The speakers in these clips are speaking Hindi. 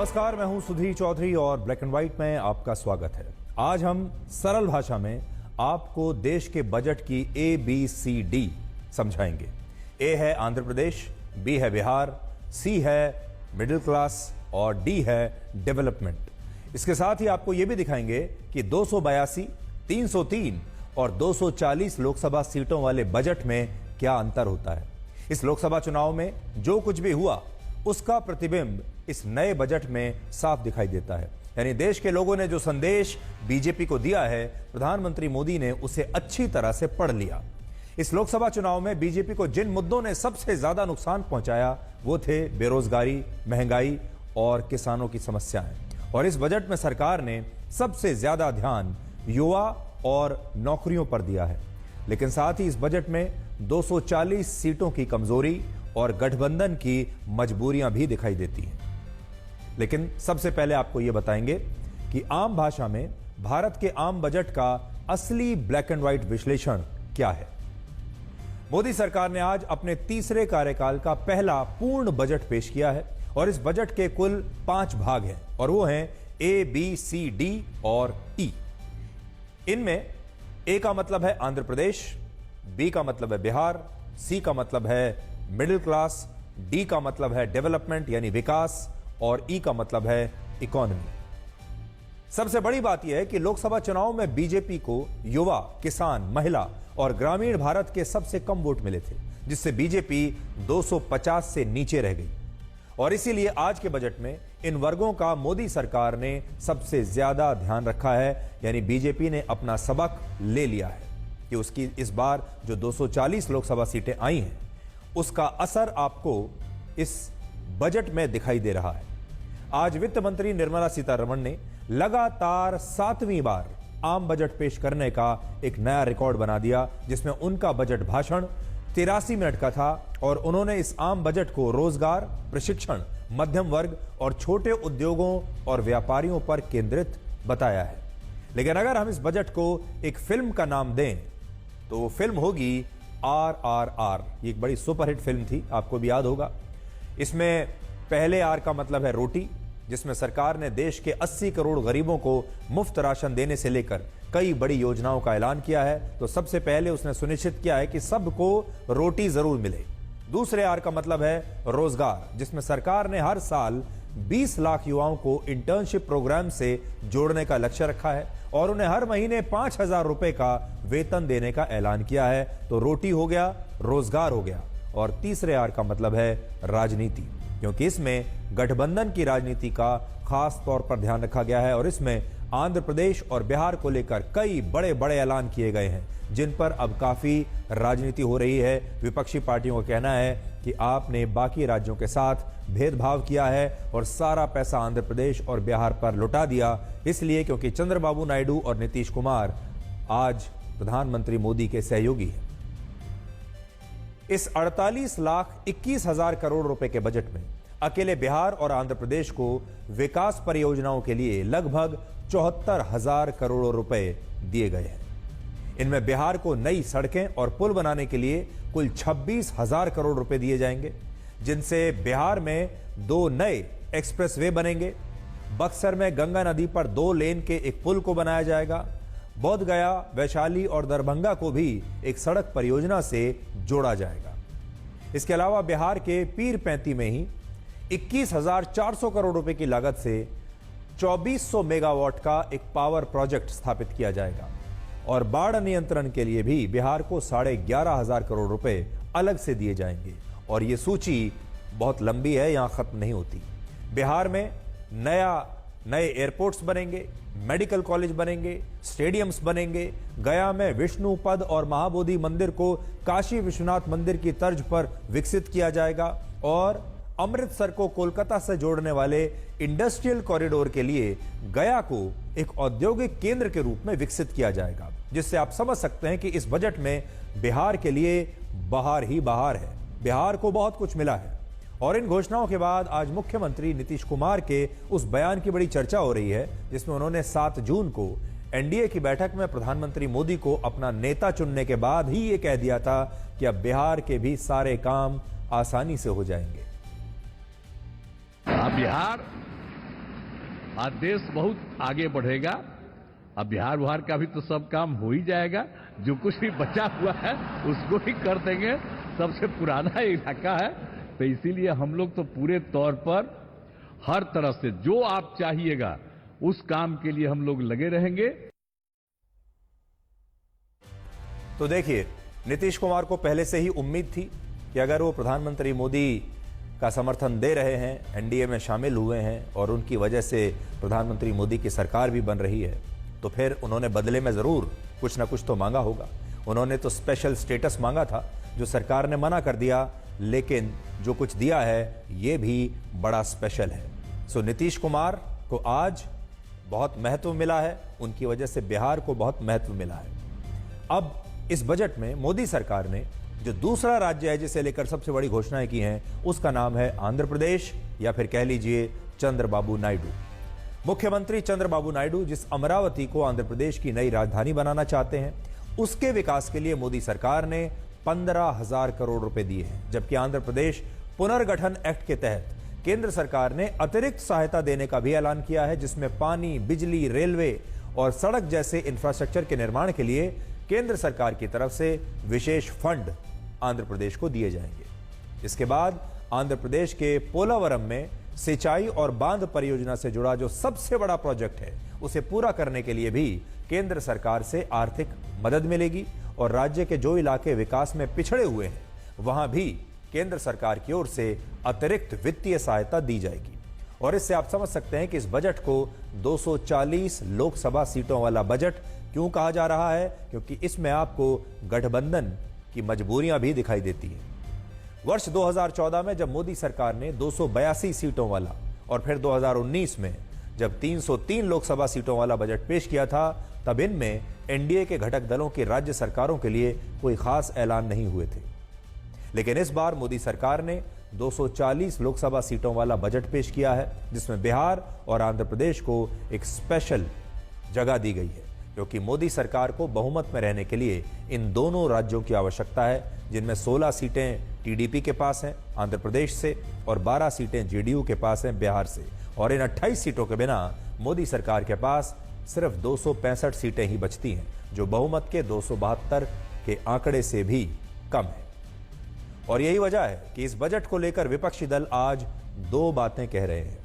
नमस्कार, मैं हूं सुधीर चौधरी और ब्लैक एंड व्हाइट में आपका स्वागत है। आज हम सरल भाषा में आपको देश के बजट की ABCD समझाएंगे। A है आंध्र प्रदेश, B है बिहार, C है मिडिल क्लास और D है डेवलपमेंट। इसके साथ ही आपको यह भी दिखाएंगे कि 282, 303 और 240 लोकसभा सीटों वाले बजट में क्या अंतर होता है। इस लोकसभा चुनाव में जो कुछ भी हुआ उसका प्रतिबिंब इस नए बजट में साफ दिखाई देता है। यानी देश के लोगों ने जो संदेश बीजेपी को दिया है, प्रधानमंत्री मोदी ने उसे अच्छी तरह से पढ़ लिया। इस लोकसभा चुनाव में बीजेपी को जिन मुद्दों ने सबसे ज्यादा नुकसान पहुंचाया वो थे बेरोजगारी, महंगाई और किसानों की समस्याएं। और इस बजट में सरकार ने सबसे ज्यादा ध्यान युवा और नौकरियों पर दिया है। लेकिन साथ ही इस बजट में 240 सीटों की कमजोरी और गठबंधन की मजबूरियां भी दिखाई देती हैं। लेकिन सबसे पहले आपको यह बताएंगे कि आम भाषा में भारत के आम बजट का असली ब्लैक एंड व्हाइट विश्लेषण क्या है। मोदी सरकार ने आज अपने तीसरे कार्यकाल का पहला पूर्ण बजट पेश किया है और इस बजट के कुल 5 भाग हैं और वो हैं A, B, C, D और E। इनमें A का मतलब है आंध्र प्रदेश, B का मतलब है बिहार, C का मतलब है मिडिल क्लास, D का मतलब है डेवलपमेंट यानी विकास और E का मतलब है इकोनॉमी। सबसे बड़ी बात यह है कि लोकसभा चुनाव में बीजेपी को युवा, किसान, महिला और ग्रामीण भारत के सबसे कम वोट मिले थे, जिससे बीजेपी 250 से नीचे रह गई। और इसीलिए आज के बजट में इन वर्गों का मोदी सरकार ने सबसे ज्यादा ध्यान रखा है। यानी बीजेपी ने अपना सबक ले लिया है कि उसकी इस बार जो 240 लोकसभा सीटें आई हैं उसका असर आपको इस बजट में दिखाई दे रहा है। आज वित्त मंत्री निर्मला सीतारमण ने लगातार 7वीं बार आम बजट पेश करने का एक नया रिकॉर्ड बना दिया, जिसमें उनका बजट भाषण 83 मिनट का था और उन्होंने इस आम बजट को रोजगार, प्रशिक्षण, मध्यम वर्ग और छोटे उद्योगों और व्यापारियों पर केंद्रित बताया है। लेकिन अगर हम इस बजट को एक फिल्म का नाम दें तो वो फिल्म होगी RRR। ये एक बड़ी सुपरहिट फिल्म थी, आपको भी याद होगा। इसमें पहले R का मतलब है रोटी, जिसमें सरकार ने देश के 80 करोड़ गरीबों को मुफ्त राशन देने से लेकर कई बड़ी योजनाओं का ऐलान किया है। तो सबसे पहले उसने सुनिश्चित किया है कि सबको रोटी जरूर मिले। दूसरे R का मतलब है रोजगार, जिसमें सरकार ने हर साल 20 लाख युवाओं को इंटर्नशिप प्रोग्राम से जोड़ने का लक्ष्य रखा है और उन्हें हर महीने 5,000 रुपए का वेतन देने का ऐलान किया है। तो रोटी हो गया, रोजगार हो गया। और तीसरे R का मतलब है राजनीति, क्योंकि इसमें गठबंधन की राजनीति का खास तौर पर ध्यान रखा गया है और इसमें आंध्र प्रदेश और बिहार को लेकर कई बड़े बड़े ऐलान किए गए हैं, जिन पर अब काफी राजनीति हो रही है। विपक्षी पार्टियों का कहना है कि आपने बाकी राज्यों के साथ भेदभाव किया है और सारा पैसा आंध्र प्रदेश और बिहार पर लुटा दिया, इसलिए क्योंकि चंद्रबाबू नायडू और नीतीश कुमार आज प्रधानमंत्री मोदी के सहयोगी हैं। इस 48,21,000 करोड़ रुपए के बजट में अकेले बिहार और आंध्र प्रदेश को विकास परियोजनाओं के लिए लगभग 74,000 करोड़ रुपए दिए गए हैं। इनमें बिहार को नई सड़कें और पुल बनाने के लिए कुल 26,000 करोड़ रुपए दिए जाएंगे, जिनसे बिहार में 2 नए एक्सप्रेसवे बनेंगे। बक्सर में गंगा नदी पर 2 लेन के एक पुल को बनाया जाएगा। बोध गया, वैशाली और दरभंगा को भी एक सड़क परियोजना से जोड़ा जाएगा। इसके अलावा बिहार के पीरपैंती में ही 21,400 करोड़ रुपए की लागत से 2400 मेगावाट का एक पावर प्रोजेक्ट स्थापित किया जाएगा और बाढ़ नियंत्रण के लिए भी बिहार को 11,500 करोड़ रुपए अलग से दिए जाएंगे। और यह सूची बहुत लंबी है, यहां खत्म नहीं होती। बिहार में नए एयरपोर्ट्स बनेंगे, मेडिकल कॉलेज बनेंगे, स्टेडियम्स बनेंगे। गया में विष्णु पद और महाबोधि मंदिर को काशी विश्वनाथ मंदिर की तर्ज पर विकसित किया जाएगा और अमृतसर को कोलकाता से जोड़ने वाले इंडस्ट्रियल कॉरिडोर के लिए गया को एक औद्योगिक केंद्र के रूप में विकसित किया जाएगा, जिससे आप समझ सकते हैं कि इस बजट में बिहार के लिए बहार ही बहार है। बिहार को बहुत कुछ मिला है। और इन घोषणाओं के बाद आज मुख्यमंत्री नीतीश कुमार के उस बयान की बड़ी चर्चा हो रही है, जिसमें उन्होंने 7 जून को एनडीए की बैठक में प्रधानमंत्री मोदी को अपना नेता चुनने के बाद ही ये कह दिया था कि अब बिहार के भी सारे काम आसानी से हो जाएंगे। अब बिहार आज देश बहुत आगे बढ़ेगा। अब बिहार का भी तो सब काम हो ही जाएगा, जो कुछ भी बचा हुआ है उसको ही कर देंगे। सबसे पुराना इलाका है, तो इसीलिए हम लोग तो पूरे तौर पर हर तरह से जो आप चाहिएगा उस काम के लिए हम लोग लगे रहेंगे। तो देखिए, नीतीश कुमार को पहले से ही उम्मीद थी कि अगर वो प्रधानमंत्री मोदी का समर्थन दे रहे हैं, एनडीए में शामिल हुए हैं और उनकी वजह से प्रधानमंत्री मोदी की सरकार भी बन रही है, तो फिर उन्होंने बदले में जरूर कुछ ना कुछ तो मांगा होगा। उन्होंने तो स्पेशल स्टेटस मांगा था, जो सरकार ने मना कर दिया, लेकिन जो कुछ दिया है ये भी बड़ा स्पेशल है। सो नीतीश कुमार को आज बहुत महत्व मिला है, उनकी वजह से बिहार को बहुत महत्व मिला है। अब इस बजट में मोदी सरकार ने जो दूसरा राज्य है जिसे लेकर सबसे बड़ी घोषणाएं की हैं, उसका नाम है आंध्र प्रदेश, या फिर कह लीजिए चंद्रबाबू नायडू। मुख्यमंत्री चंद्रबाबू नायडू जिस अमरावती को आंध्र प्रदेश की नई राजधानी बनाना चाहते हैं, उसके विकास के लिए मोदी सरकार ने 15,000 करोड़ रुपए दिए हैं, जबकि आंध्र प्रदेश पुनर्गठन एक्ट के तहत केंद्र सरकार ने अतिरिक्त सहायता देने का भी ऐलान किया है, जिसमें पानी, बिजली, रेलवे और सड़क जैसे इंफ्रास्ट्रक्चर के निर्माण के लिए केंद्र सरकार की तरफ से विशेष फंड आंध्र प्रदेश को दिए जाएंगे। इसके बाद आंध्र प्रदेश के पोलावरम में सिंचाई और बांध परियोजना से जुड़ा जो सबसे बड़ा प्रोजेक्ट है, उसे पूरा करने के लिए भी केंद्र सरकार से आर्थिक मदद मिलेगी और राज्य के जो इलाके विकास में पिछड़े हुए हैं, वहां भी केंद्र सरकार की ओर से अतिरिक्त वित्तीय सहायता दी जाएगी। और इससे आप समझ सकते हैं कि इस बजट को 240 लोकसभा सीटों वाला बजट क्यों कहा जा रहा है, क्योंकि इसमें आपको गठबंधन की मजबूरियां भी दिखाई देती हैं। वर्ष 2014 में जब मोदी सरकार ने 282 सीटों वाला और फिर 2019 में जब 303 लोकसभा सीटों वाला बजट पेश किया था, तब इनमें एनडीए के घटक दलों की राज्य सरकारों के लिए कोई खास ऐलान नहीं हुए थे। लेकिन इस बार मोदी सरकार ने 240 लोकसभा सीटों वाला बजट पेश किया है, जिसमें बिहार और आंध्र प्रदेश को एक स्पेशल जगह दी गई है, क्योंकि मोदी सरकार को बहुमत में रहने के लिए इन दोनों राज्यों की आवश्यकता है, जिनमें 16 सीटें टीडीपी के पास हैं आंध्र प्रदेश से और 12 सीटें जेडीयू के पास हैं बिहार से। और इन 28 सीटों के बिना मोदी सरकार के पास सिर्फ 265 सीटें ही बचती हैं, जो बहुमत के 272 के आंकड़े से भी कम है। और यही वजह है कि इस बजट को लेकर विपक्षी दल आज दो बातें कह रहे हैं।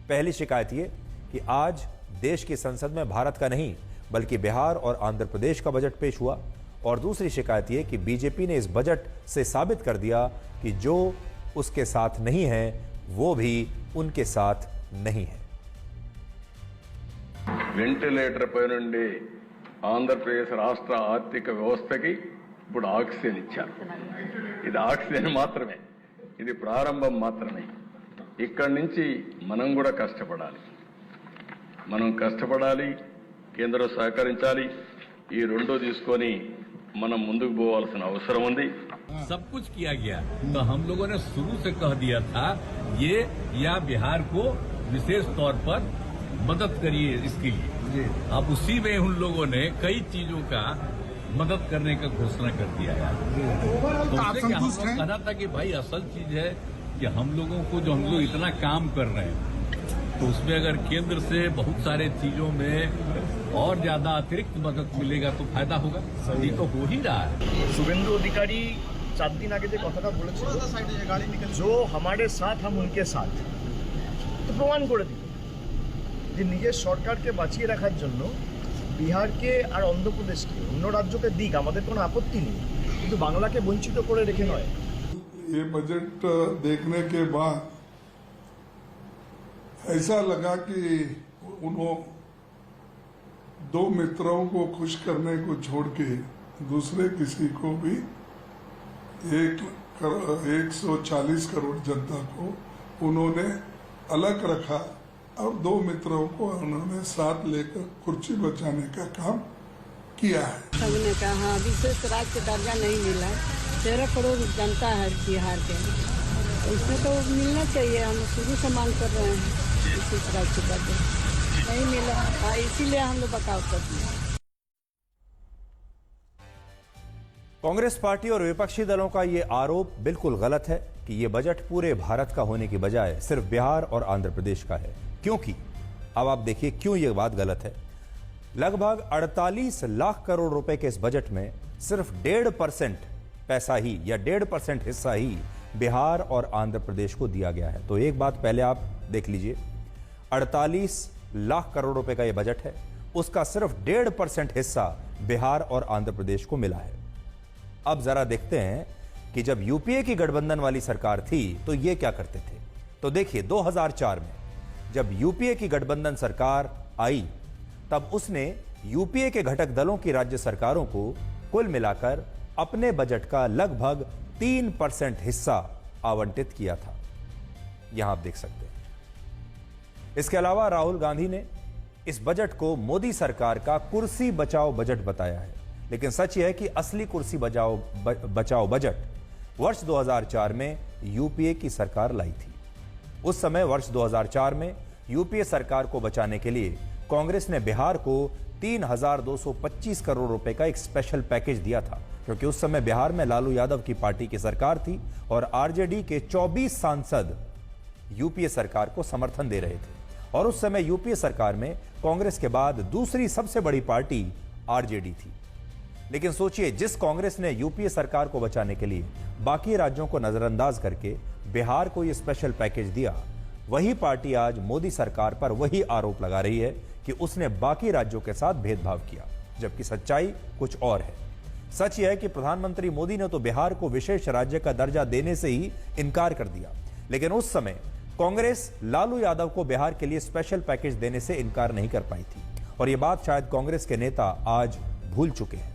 पहली शिकायत ये कि आज देश की संसद में भारत का नहीं बल्कि बिहार और आंध्र प्रदेश का बजट पेश हुआ, और दूसरी शिकायत यह कि बीजेपी ने इस बजट से साबित कर दिया कि जो उसके साथ नहीं है वो भी उनके साथ नहीं है। వెంటిలేటర్ పై నుండి ఆంధ్రప్రదేశ్ రాష్ట్ర ఆర్థిక వ్యవస్థకి ఇప్పుడు ఆక్సిజన్ ఇచ్చారు. ఇది ఆక్సిజన్ మాత్రమే, ఇది ప్రారంభం మాత్రమే. ఇక్కడి నుంచి మనం కూడా కష్టపడాలి, కేంద్రం సహకరించాలి. ఈ రెండు తీసుకొని మనం ముందుకు పోవాల్సిన అవసరం ఉంది. सब कुछ किया गया, तो हम लोगों ने शुरू से कह दिया था ये या बिहार को विशेष तौर पर मदद करिए इसके लिए। अब उसी में उन लोगों ने कई चीजों का मदद करने का घोषणा कर दिया है। तो उससे क्या हम लोग कहना था कि भाई असल चीज है कि हम लोगों को जो हम लोग इतना काम कर रहे हैं, तो उसमें अगर केंद्र से बहुत सारे चीजों में और ज्यादा अतिरिक्त मदद मिलेगा तो फायदा होगा। ये तो हो ही रहा है। शुभेंदु अधिकारी 7 दिन आगे যে কথাটা বলেছিল, जो हमारे साथ हम उनके साथ, तो প্রমাণ করে দিল যে নিজের সরকারকে বাঁচিয়ে রাখার জন্য বিহারকে আর অন্ধ্রপ্রদেশকে অন্য রাজ্যকে দিক, আমাদের কোনো আপত্তি নেই, কিন্তু বাংলাকে বঞ্চিত করে রেখে নয়। ये बजट देखने के बाद ऐसा लगा कि उन्होंने दो मित्रों को खुश करने को छोड़ के दूसरे किसी को भी 140 करोड़ जनता को उन्होंने अलग रखा और दो मित्रों को उन्होंने साथ लेकर कुर्सी बचाने का काम किया है। सबने कहा विशेष राज्य का दर्जा नहीं मिला, 13 करोड़ जनता है बिहार के, इसमें तो मिलना चाहिए। हम शुरू से मांग कर रहे हैं विशेष राज्य का दर्जा, नहीं मिला, इसीलिए हम लोग बचाव करते हैं। कांग्रेस पार्टी और विपक्षी दलों का यह आरोप बिल्कुल गलत है कि यह बजट पूरे भारत का होने की बजाय सिर्फ बिहार और आंध्र प्रदेश का है, क्योंकि अब आप देखिए क्यों यह बात गलत है। लगभग 48 लाख करोड़ रुपए के इस बजट में सिर्फ 1.5% पैसा ही या 1.5% हिस्सा ही बिहार और आंध्र प्रदेश को दिया गया है। तो एक बात पहले आप देख लीजिए, 48 लाख करोड़ रुपए का यह बजट है, उसका सिर्फ 1.5% हिस्सा बिहार और आंध्र प्रदेश को मिला है। अब जरा देखते हैं कि जब यूपीए की गठबंधन वाली सरकार थी तो ये क्या करते थे। तो देखिए 2004 में जब यूपीए की गठबंधन सरकार आई तब उसने यूपीए के घटक दलों की राज्य सरकारों को कुल मिलाकर अपने बजट का लगभग 3% हिस्सा आवंटित किया था। यहां आप देख सकते हैं। इसके अलावा राहुल गांधी ने इस बजट को मोदी सरकार का कुर्सी बचाओ बजट बताया है, लेकिन सच यह है कि असली कुर्सी बचाओ बजट वर्ष 2004 में यूपीए की सरकार लाई थी। उस समय वर्ष 2004 में यूपीए सरकार को बचाने के लिए कांग्रेस ने बिहार को 3,225 करोड़ रुपए का एक स्पेशल पैकेज दिया था, क्योंकि उस समय बिहार में लालू यादव की पार्टी की सरकार थी और आरजेडी के 24 सांसद यूपीए सरकार को समर्थन दे रहे थे। और उस समय यूपीए सरकार में कांग्रेस के बाद दूसरी सबसे बड़ी पार्टी आरजेडी थी। लेकिन सोचिए, जिस कांग्रेस ने यूपीए सरकार को बचाने के लिए बाकी राज्यों को नजरअंदाज करके बिहार को यह स्पेशल पैकेज दिया, वही पार्टी आज मोदी सरकार पर वही आरोप लगा रही है कि उसने बाकी राज्यों के साथ भेदभाव किया, जबकि सच्चाई कुछ और है। सच यह है कि प्रधानमंत्री मोदी ने तो बिहार को विशेष राज्य का दर्जा देने से ही इनकार कर दिया, लेकिन उस समय कांग्रेस लालू यादव को बिहार के लिए स्पेशल पैकेज देने से इनकार नहीं कर पाई थी, और यह बात शायद कांग्रेस के नेता आज भूल चुके हैं।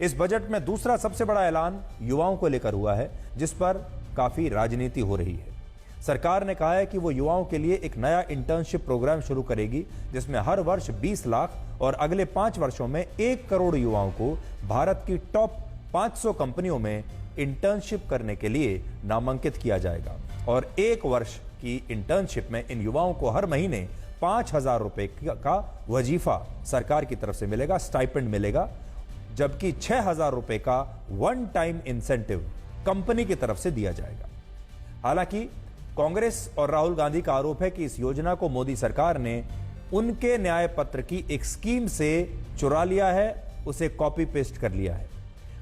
इस बजट में दूसरा सबसे बड़ा ऐलान युवाओं को लेकर हुआ है, जिस पर काफी राजनीति हो रही है। सरकार ने कहा है कि वो युवाओं के लिए एक नया इंटर्नशिप प्रोग्राम शुरू करेगी, जिसमें हर वर्ष 20 लाख और अगले 5 वर्षों में 1 करोड़ युवाओं को भारत की टॉप 500 कंपनियों में इंटर्नशिप करने के लिए नामांकित किया जाएगा। और 1 वर्ष की इंटर्नशिप में इन युवाओं को हर महीने 5,000 रुपए का वजीफा सरकार की तरफ से मिलेगा, स्टाइपेंड मिलेगा, जबकि 6,000 रुपए का वन टाइम इंसेंटिव कंपनी की तरफ से दिया जाएगा। हालांकि कांग्रेस और राहुल गांधी का आरोप है कि इस योजना को मोदी सरकार ने उनके न्याय पत्र की एक स्कीम से चुरा लिया है, उसे कॉपी पेस्ट कर लिया है।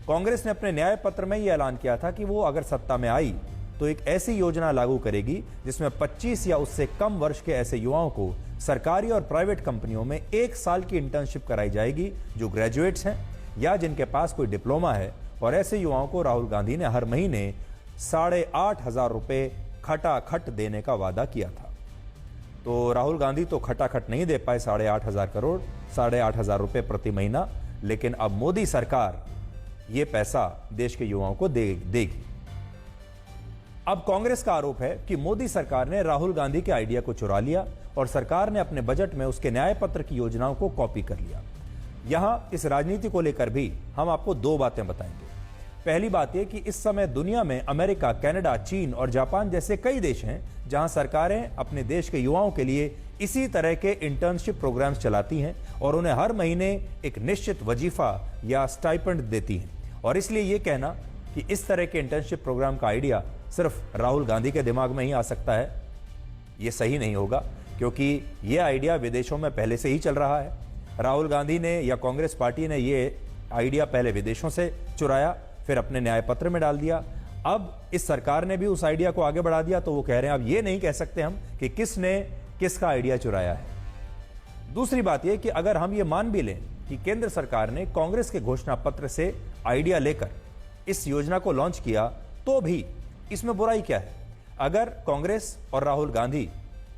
कांग्रेस ने अपने न्याय पत्र में यह ऐलान किया था कि वो अगर सत्ता में आई तो एक ऐसी योजना लागू करेगी जिसमें 25 या उससे कम वर्ष के ऐसे युवाओं को सरकारी और प्राइवेट कंपनियों में 1 साल की इंटर्नशिप कराई जाएगी जो ग्रेजुएट्स हैं या जिनके पास कोई डिप्लोमा है। और ऐसे युवाओं को राहुल गांधी ने हर महीने 8,500 रुपए खटाखट देने का वादा किया था। तो राहुल गांधी तो खटाखट नहीं दे पाए 8,500 करोड़ 8,500 रुपए प्रति महीना, लेकिन अब मोदी सरकार ये पैसा देश के युवाओं को देगी। अब कांग्रेस का आरोप है कि मोदी सरकार ने राहुल गांधी के आइडिया को चुरा लिया और सरकार ने अपने बजट में उसके न्याय पत्र की योजनाओं को कॉपी कर लिया। यहां इस राजनीति को लेकर भी हम आपको 2 बातें बताएंगे। पहली बात यह कि इस समय दुनिया में अमेरिका, कनाडा, चीन और जापान जैसे कई देश हैं जहां सरकारें अपने देश के युवाओं के लिए इसी तरह के इंटर्नशिप प्रोग्राम्स चलाती हैं और उन्हें हर महीने एक निश्चित वजीफा या स्टाइपेंड देती हैं। और इसलिए यह कहना कि इस तरह के इंटर्नशिप प्रोग्राम का आइडिया सिर्फ राहुल गांधी के दिमाग में ही आ सकता है, यह सही नहीं होगा, क्योंकि यह आइडिया विदेशों में पहले से ही चल रहा है। राहुल गांधी ने या कांग्रेस पार्टी ने यह आइडिया पहले विदेशों से चुराया, फिर अपने न्याय पत्र में डाल दिया। अब इस सरकार ने भी उस आइडिया को आगे बढ़ा दिया, तो वो कह रहे हैं अब ये नहीं कह सकते हम कि किसने किसका आइडिया चुराया है। दूसरी बात यह कि अगर हम ये मान भी लें कि केंद्र सरकार ने कांग्रेस के घोषणा पत्र से आइडिया लेकर इस योजना को लॉन्च किया, तो भी इसमें बुराई क्या है। अगर कांग्रेस और राहुल गांधी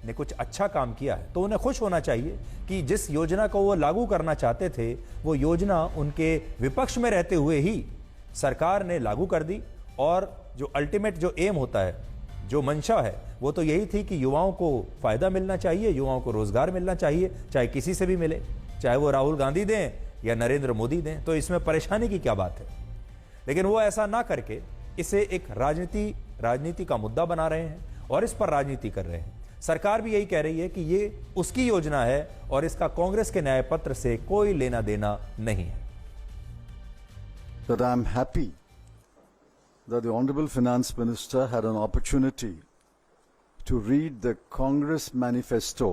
ने कुछ अच्छा काम किया है तो उन्हें खुश होना चाहिए कि जिस योजना को वो लागू करना चाहते थे वो योजना उनके विपक्ष में रहते हुए ही सरकार ने लागू कर दी। और जो अल्टीमेट जो एम होता है, जो मंशा है, वो तो यही थी कि युवाओं को फायदा मिलना चाहिए, युवाओं को रोजगार मिलना चाहिए, चाहे किसी से भी मिले, चाहे वो राहुल गांधी दें या नरेंद्र मोदी दें। तो इसमें परेशानी की क्या बात है। लेकिन वो ऐसा ना करके इसे एक राजनीति का मुद्दा बना रहे हैं और इस पर राजनीति कर रहे हैं। सरकार भी यही कह रही है कि ये उसकी योजना है और इसका कांग्रेस के न्याय पत्र से कोई लेना देना नहीं है। That I'm happy that the Honorable Finance Minister had an opportunity to read the Congress manifesto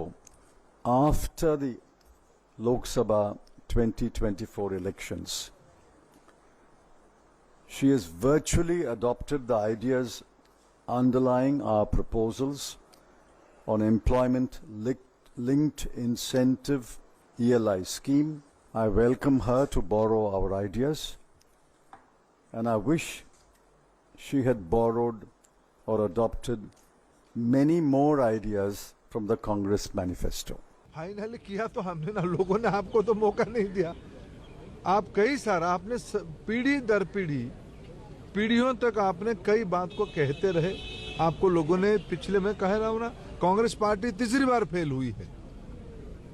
after the Lok Sabha 2024 elections. She has virtually adopted the ideas underlying our proposals on employment-linked incentive ELI scheme. I welcome her to borrow our ideas, and I wish she had borrowed or adopted many more ideas from the Congress manifesto. Finally किया तो हमने ना, लोगों ने आपको तो मौका नहीं दिया। आप कई सारा आपने पीढ़ी दर पीढ़ी, पीढ़ियों तक आपने कई बात को कहते रहे। आपको लोगों ने पिछले में कह रहा हूं ना, कांग्रेस पार्टी तीसरी बार फेल हुई है,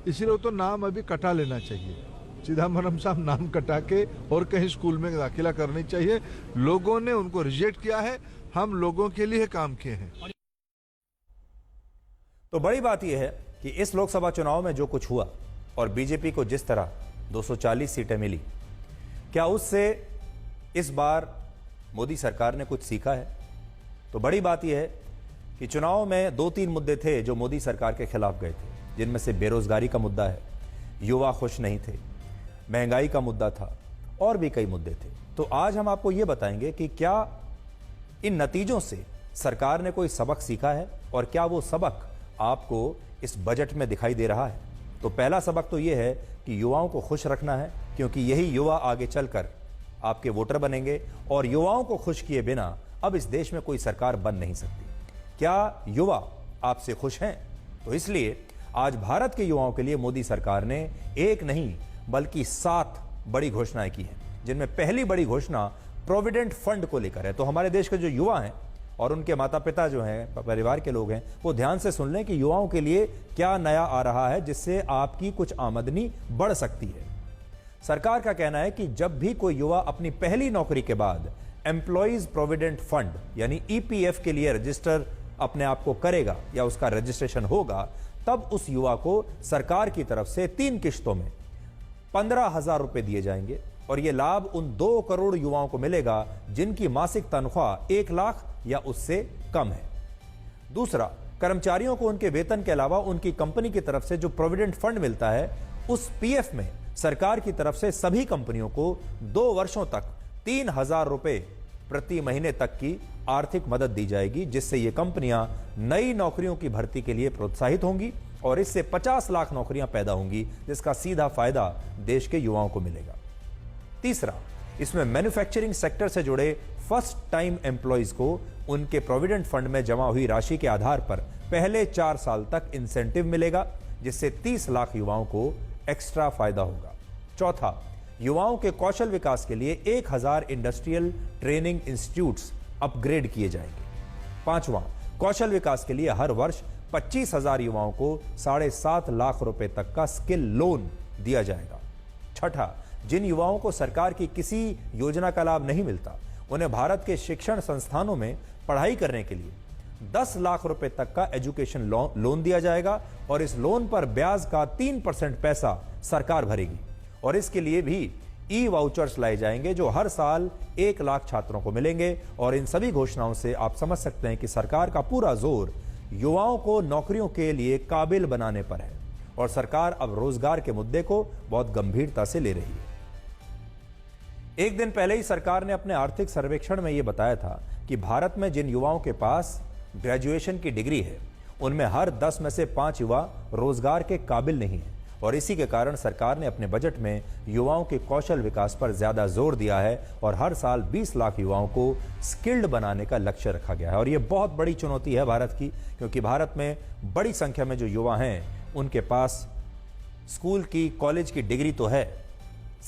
इसीलिए तो नाम अभी कटा लेना चाहिए। चिदम्बरम साहब नाम कटा के और कहीं स्कूल में दाखिला करनी चाहिए। लोगों ने उनको रिजेक्ट किया है, हम लोगों के लिए काम किए हैं। तो बड़ी बात यह है कि इस लोकसभा चुनाव में जो कुछ हुआ और बीजेपी को जिस तरह 240 सीटें मिली, क्या उससे इस बार मोदी सरकार ने कुछ सीखा है? तो बड़ी बात यह है कि चुनाव में 2-3 मुद्दे थे जो मोदी सरकार के खिलाफ गए थे, जिनमें से बेरोजगारी का मुद्दा है, युवा खुश नहीं थे, महंगाई का मुद्दा था और भी कई मुद्दे थे। तो आज हम आपको यह बताएंगे कि क्या इन नतीजों से सरकार ने कोई सबक सीखा है और क्या वो सबक आपको इस बजट में दिखाई दे रहा है। तो पहला सबक तो यह है कि युवाओं को खुश रखना है, क्योंकि यही युवा आगे चलकर आपके वोटर बनेंगे और युवाओं को खुश किए बिना अब इस देश में कोई सरकार बन नहीं सकती। क्या युवा आपसे खुश हैं? तो इसलिए आज भारत के युवाओं के लिए मोदी सरकार ने एक नहीं बल्कि 7 बड़ी घोषणाएं की हैं, जिनमें पहली बड़ी घोषणा प्रोविडेंट फंड को लेकर है। तो हमारे देश के जो युवा हैं और उनके माता पिता जो हैं, परिवार के लोग हैं, वो ध्यान से सुन लें कि युवाओं के लिए क्या नया आ रहा है जिससे आपकी कुछ आमदनी बढ़ सकती है। सरकार का कहना है कि जब भी कोई युवा अपनी पहली नौकरी के बाद एम्प्लॉइज प्रोविडेंट फंड यानी ईपीएफ के लिए रजिस्टर अपने आप को करेगा या उसका रजिस्ट्रेशन होगा, तब उस युवा को सरकार की तरफ से 3 किश्तों में 15,000 रुपए दिए जाएंगे और यह लाभ उन 2 करोड़ युवाओं को मिलेगा जिनकी मासिक तनख्वाह 1 लाख या उससे कम है। दूसरा, कर्मचारियों को उनके वेतन के अलावा उनकी कंपनी की तरफ से जो प्रोविडेंट फंड मिलता है, उस पीएफ में सरकार की तरफ से सभी कंपनियों को 2 वर्षों तक 3,000 रुपए प्रति महीने तक की आर्थिक मदद दी जाएगी, जिससे ये कंपनियां नई नौकरियों की भर्ती के लिए प्रोत्साहित होंगी और इससे 50 लाख नौकरियां पैदा होंगी, जिसका सीधा फायदा देश के युवाओं को मिलेगा। तीसरा, इसमें मैन्युफैक्चरिंग सेक्टर से जुड़े फर्स्ट टाइम एम्प्लॉइज को उनके प्रोविडेंट फंड में जमा हुई राशि के आधार पर पहले 4 साल तक इंसेंटिव मिलेगा, जिससे 30 लाख युवाओं को एक्स्ट्रा फायदा होगा। चौथा, युवाओं के कौशल विकास के लिए 1000 इंडस्ट्रियल ट्रेनिंग इंस्टीट्यूट्स अपग्रेड किए जाएंगे। पांचवां, कौशल विकास के लिए हर वर्ष 25,000 युवाओं को 7.5 लाख रुपए तक का स्किल लोन दिया जाएगा। छठा, जिन युवाओं को सरकार की किसी योजना का लाभ नहीं मिलता, उन्हें भारत के शिक्षण संस्थानों में पढ़ाई करने के लिए 10 लाख रुपए तक का एजुकेशन लोन दिया जाएगा और इस लोन पर ब्याज का 3% पैसा सरकार भरेगी और इसके लिए भी ई वाउचर्स लाए जाएंगे जो हर साल 1 लाख छात्रों को मिलेंगे। और इन सभी घोषणाओं से आप समझ सकते हैं कि सरकार का पूरा जोर युवाओं को नौकरियों के लिए काबिल बनाने पर है और सरकार अब रोजगार के मुद्दे को बहुत गंभीरता से ले रही है। एक दिन पहले ही सरकार ने अपने आर्थिक सर्वेक्षण में यह बताया था कि भारत में जिन युवाओं के पास ग्रेजुएशन की डिग्री है, उनमें हर 10 में से 5 युवा रोजगार के काबिल नहीं है और इसी के कारण सरकार ने अपने बजट में युवाओं के कौशल विकास पर ज्यादा जोर दिया है और हर साल 20 लाख युवाओं को स्किल्ड बनाने का लक्ष्य रखा गया है। और यह बहुत बड़ी चुनौती है भारत की, क्योंकि भारत में बड़ी संख्या में जो युवा हैं उनके पास स्कूल की, कॉलेज की डिग्री तो है,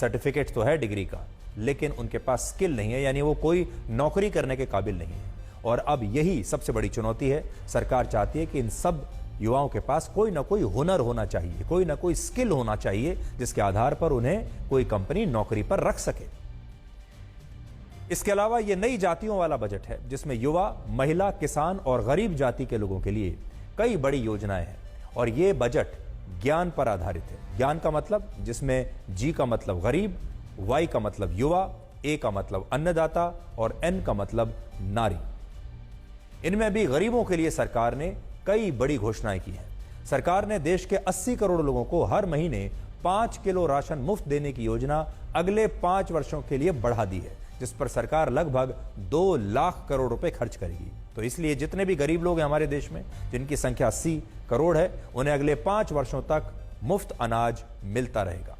सर्टिफिकेट तो है डिग्री का, लेकिन उनके पास स्किल नहीं है, यानी वो कोई नौकरी करने के काबिल नहीं है। और अब यही सबसे बड़ी चुनौती है। सरकार चाहती है कि इन सब युवाओं के पास कोई ना कोई हुनर होना चाहिए, कोई ना कोई स्किल होना चाहिए, जिसके आधार पर उन्हें कोई कंपनी नौकरी पर रख सके। इसके अलावा यह नई जातियों वाला बजट है, जिसमें युवा, महिला, किसान और गरीब जाति के लोगों के लिए कई बड़ी योजनाएं हैं और यह बजट ज्ञान पर आधारित है। ज्ञान का मतलब, जिसमें जी का मतलब गरीब, वाई का मतलब युवा, ए का मतलब अन्नदाता और एन का मतलब नारी। इनमें भी गरीबों के लिए सरकार ने कई बड़ी घोषणाएं की हैं। सरकार ने देश के 80 करोड़ लोगों को हर महीने 5 किलो राशन मुफ्त देने की योजना अगले 5 वर्षों के लिए बढ़ा दी है, जिस पर सरकार लगभग 2 लाख करोड़ रुपए खर्च करेगी। तो इसलिए जितने भी गरीब लोग हैं हमारे देश में, जिनकी संख्या 80 करोड़ है, उन्हें अगले 5 वर्षों तक मुफ्त अनाज मिलता रहेगा।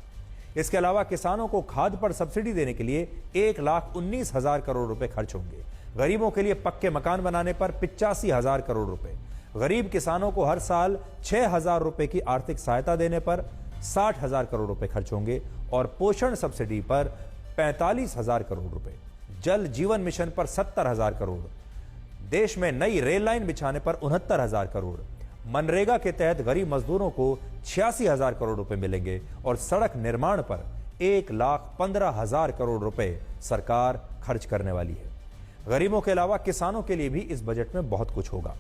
इसके अलावा किसानों को खाद पर सब्सिडी देने के लिए 1,19,000 करोड़ रुपए खर्च होंगे। गरीबों के लिए पक्के मकान बनाने पर 85,000 करोड़ रुपए, गरीब किसानों को हर साल 6,000 रुपए की आर्थिक सहायता देने पर 60,000 करोड़ रुपए खर्च होंगे और पोषण सब्सिडी पर 45,000 करोड़ रुपए, जल जीवन मिशन पर 70,000 करोड़, देश में नई रेल लाइन बिछाने पर 69,000 करोड़, मनरेगा के तहत गरीब मजदूरों को 86,000 करोड़ रुपए मिलेंगे और सड़क निर्माण पर 1,15,000 करोड़ रुपए सरकार खर्च करने वाली है। गरीबों के अलावा किसानों के लिए भी इस बजट में बहुत कुछ होगा।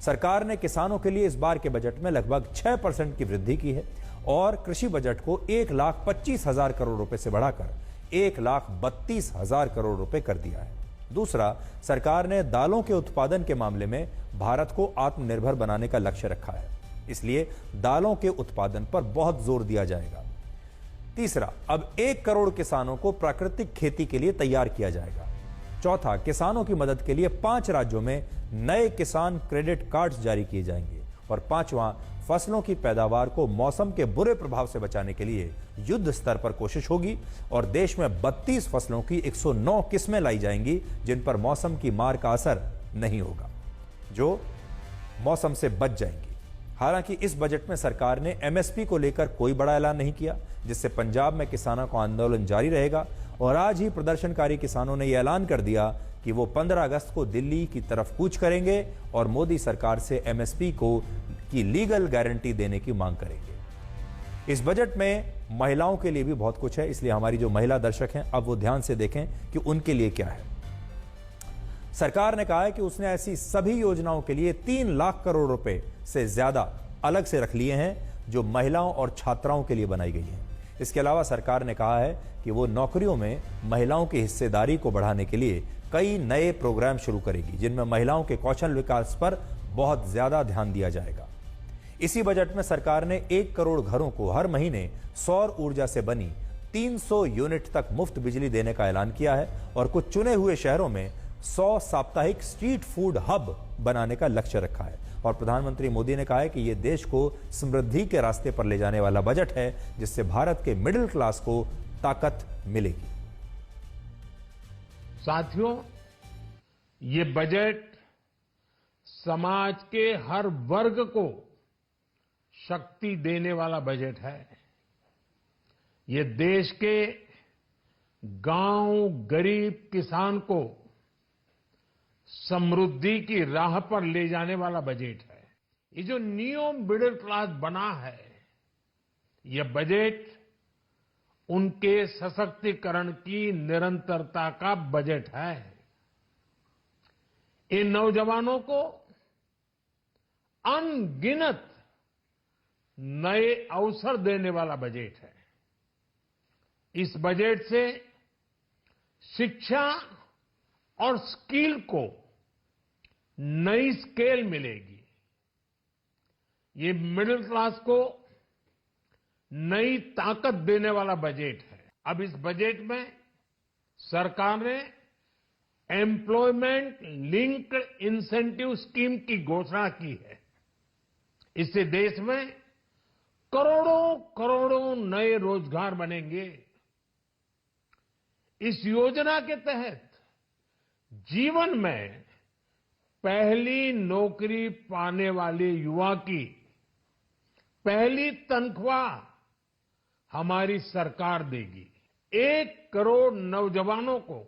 सरकार ने किसानों के लिए इस बार के बजट में लगभग 6% की वृद्धि की है और कृषि बजट को 1,25,000 करोड़ रुपए से बढ़ाकर 1,32,000 करोड़ रुपए कर दिया है। दूसरा, सरकार ने दालों के उत्पादन के मामले में भारत को आत्मनिर्भर बनाने का लक्ष्य रखा है, इसलिए दालों के उत्पादन पर बहुत जोर दिया जाएगा। तीसरा, अब 1 करोड़ किसानों को प्राकृतिक खेती के लिए तैयार किया जाएगा। चौथा, किसानों की मदद के लिए 5 राज्यों में नए किसान क्रेडिट कार्ड्स जारी किए जाएंगे। और पांचवां, फसलों की पैदावार को मौसम के बुरे प्रभाव से बचाने के लिए युद्ध स्तर पर कोशिश होगी और देश में 32 फसलों की 109 किस्में लाई जाएंगी जिन पर मौसम की मार का असर नहीं होगा, जो मौसम से बच जाएंगी। हालांकि इस बजट में सरकार ने एमएसपी को लेकर कोई बड़ा ऐलान नहीं किया, जिससे पंजाब में किसानों का आंदोलन जारी रहेगा। और आज ही प्रदर्शनकारी किसानों ने यह ऐलान कर दिया कि वो 15 अगस्त को दिल्ली की तरफ कूच करेंगे और मोदी सरकार से एमएसपी की लीगल गारंटी देने की मांग करेंगे। इस बजट में महिलाओं के लिए भी बहुत कुछ है, इसलिए हमारी जो महिला दर्शक हैं अब वो ध्यान से देखें कि उनके लिए क्या है। सरकार ने कहा है कि उसने ऐसी सभी योजनाओं के लिए 3 लाख करोड़ रुपए से ज्यादा अलग से रख लिए हैं जो महिलाओं और छात्राओं के लिए बनाई गई हैं। इसके अलावा सरकार ने कहा है कि वो नौकरियों में महिलाओं की हिस्सेदारी को बढ़ाने के लिए कई नए प्रोग्राम शुरू करेगी, जिनमें महिलाओं के कौशल विकास पर बहुत ज्यादा ध्यान दिया जाएगा। इसी बजट में सरकार ने 1 करोड़ घरों को हर महीने सौर ऊर्जा से बनी 300 यूनिट तक मुफ्त बिजली देने का ऐलान किया है और कुछ चुने हुए शहरों में 100 साप्ताहिक स्ट्रीट फूड हब बनाने का लक्ष्य रखा है। और प्रधानमंत्री मोदी ने कहा है कि यह देश को समृद्धि के रास्ते पर ले जाने वाला बजट है, जिससे भारत के मिडिल क्लास को ताकत मिलेगी। साथियों, ये बजट समाज के हर वर्ग को शक्ति देने वाला बजट है। ये देश के गांव गरीब किसान को समृद्धि की राह पर ले जाने वाला बजट है। ये जो न्यू मिडिल क्लास बना है, यह बजट उनके सशक्तिकरण की निरंतरता का बजट है। इन नौजवानों को अनगिनत नए अवसर देने वाला बजट है। इस बजट से शिक्षा और स्किल को नई स्केल मिलेगी। ये मिडिल क्लास को नई ताकत देने वाला बजट है। अब इस बजट में सरकार ने एम्प्लॉयमेंट लिंक्ड इंसेंटिव स्कीम की घोषणा की है। इससे देश में करोड़ों करोड़ों नए रोजगार बनेंगे। इस योजना के तहत जीवन में पहली नौकरी पाने वाले युवा की पहली तनख्वाह हमारी सरकार देगी। 1 करोड़ नौजवानों को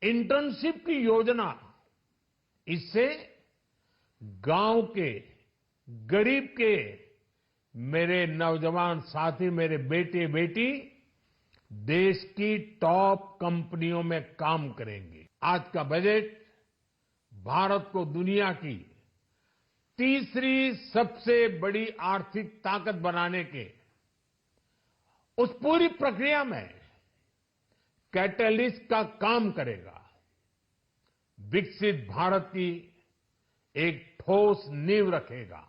इंटर्नशिप की योजना, इससे गांव के गरीब के मेरे नौजवान साथी, मेरे बेटे बेटी देश की टॉप कंपनियों में काम करेंगे। आज का बजट भारत को दुनिया की तीसरी सबसे बड़ी आर्थिक ताकत बनाने के उस पूरी प्रक्रिया में कैटलिस्ट का काम करेगा। विकसित भारत की एक ठोस नींव रखेगा।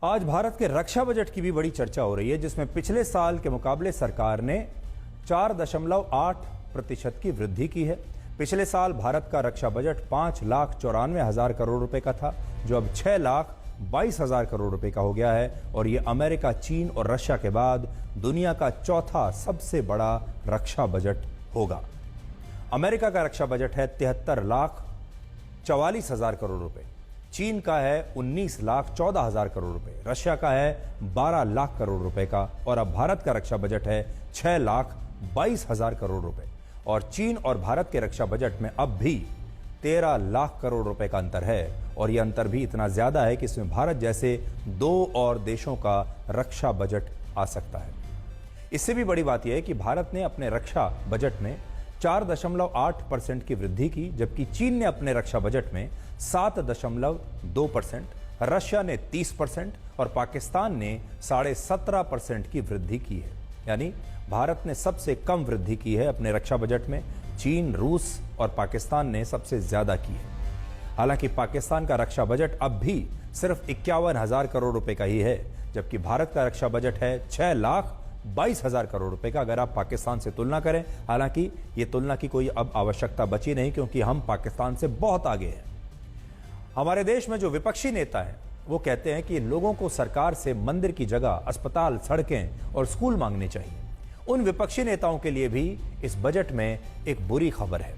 आज भारत के रक्षा बजट की भी बड़ी चर्चा हो रही है, जिसमें पिछले साल के मुकाबले सरकार ने 4.8% की वृद्धि की है। पिछले साल भारत का रक्षा बजट 5,94,000 करोड़ रुपए का था, जो अब 6,22,000 करोड़ रुपए का हो गया है और यह अमेरिका, चीन और रशिया के बाद दुनिया का चौथा सबसे बड़ा रक्षा बजट होगा। अमेरिका का रक्षा बजट है 73,44,000 करोड़ रुपए, चीन का है 19,14,000 करोड़ रुपए, रशिया का है 12 लाख करोड़ रुपए का और अब भारत का रक्षा बजट है 6,22,000 करोड़ रुपए। और चीन और भारत के रक्षा बजट में अब भी 13 लाख करोड़ रुपए का अंतर है और यह अंतर भी इतना ज्यादा है कि इसमें भारत जैसे 2 और देशों का रक्षा बजट आ सकता है। इससे भी बड़ी बात यह है कि भारत ने अपने रक्षा बजट में 4.8% की वृद्धि की, जबकि चीन ने अपने रक्षा बजट में 7.2%, रशिया ने 30% और पाकिस्तान ने 17.5% की वृद्धि की है। यानी भारत ने सबसे कम वृद्धि की है अपने रक्षा बजट में, चीन, रूस और पाकिस्तान ने सबसे ज्यादा की है। हालांकि पाकिस्तान का रक्षा बजट अब भी सिर्फ 51,000 करोड़ रुपए का ही है, जबकि भारत का रक्षा बजट है 6,22,000 करोड़ रुपए का, अगर आप पाकिस्तान से तुलना करें। हालांकि ये तुलना की कोई अब आवश्यकता बची नहीं, क्योंकि हम पाकिस्तान से बहुत आगे हैं। हमारे देश में जो विपक्षी नेता हैं वो कहते हैं कि लोगों को सरकार से मंदिर की जगह अस्पताल, सड़कें और स्कूल मांगने चाहिए। उन विपक्षी नेताओं के लिए भी इस बजट में एक बुरी खबर है।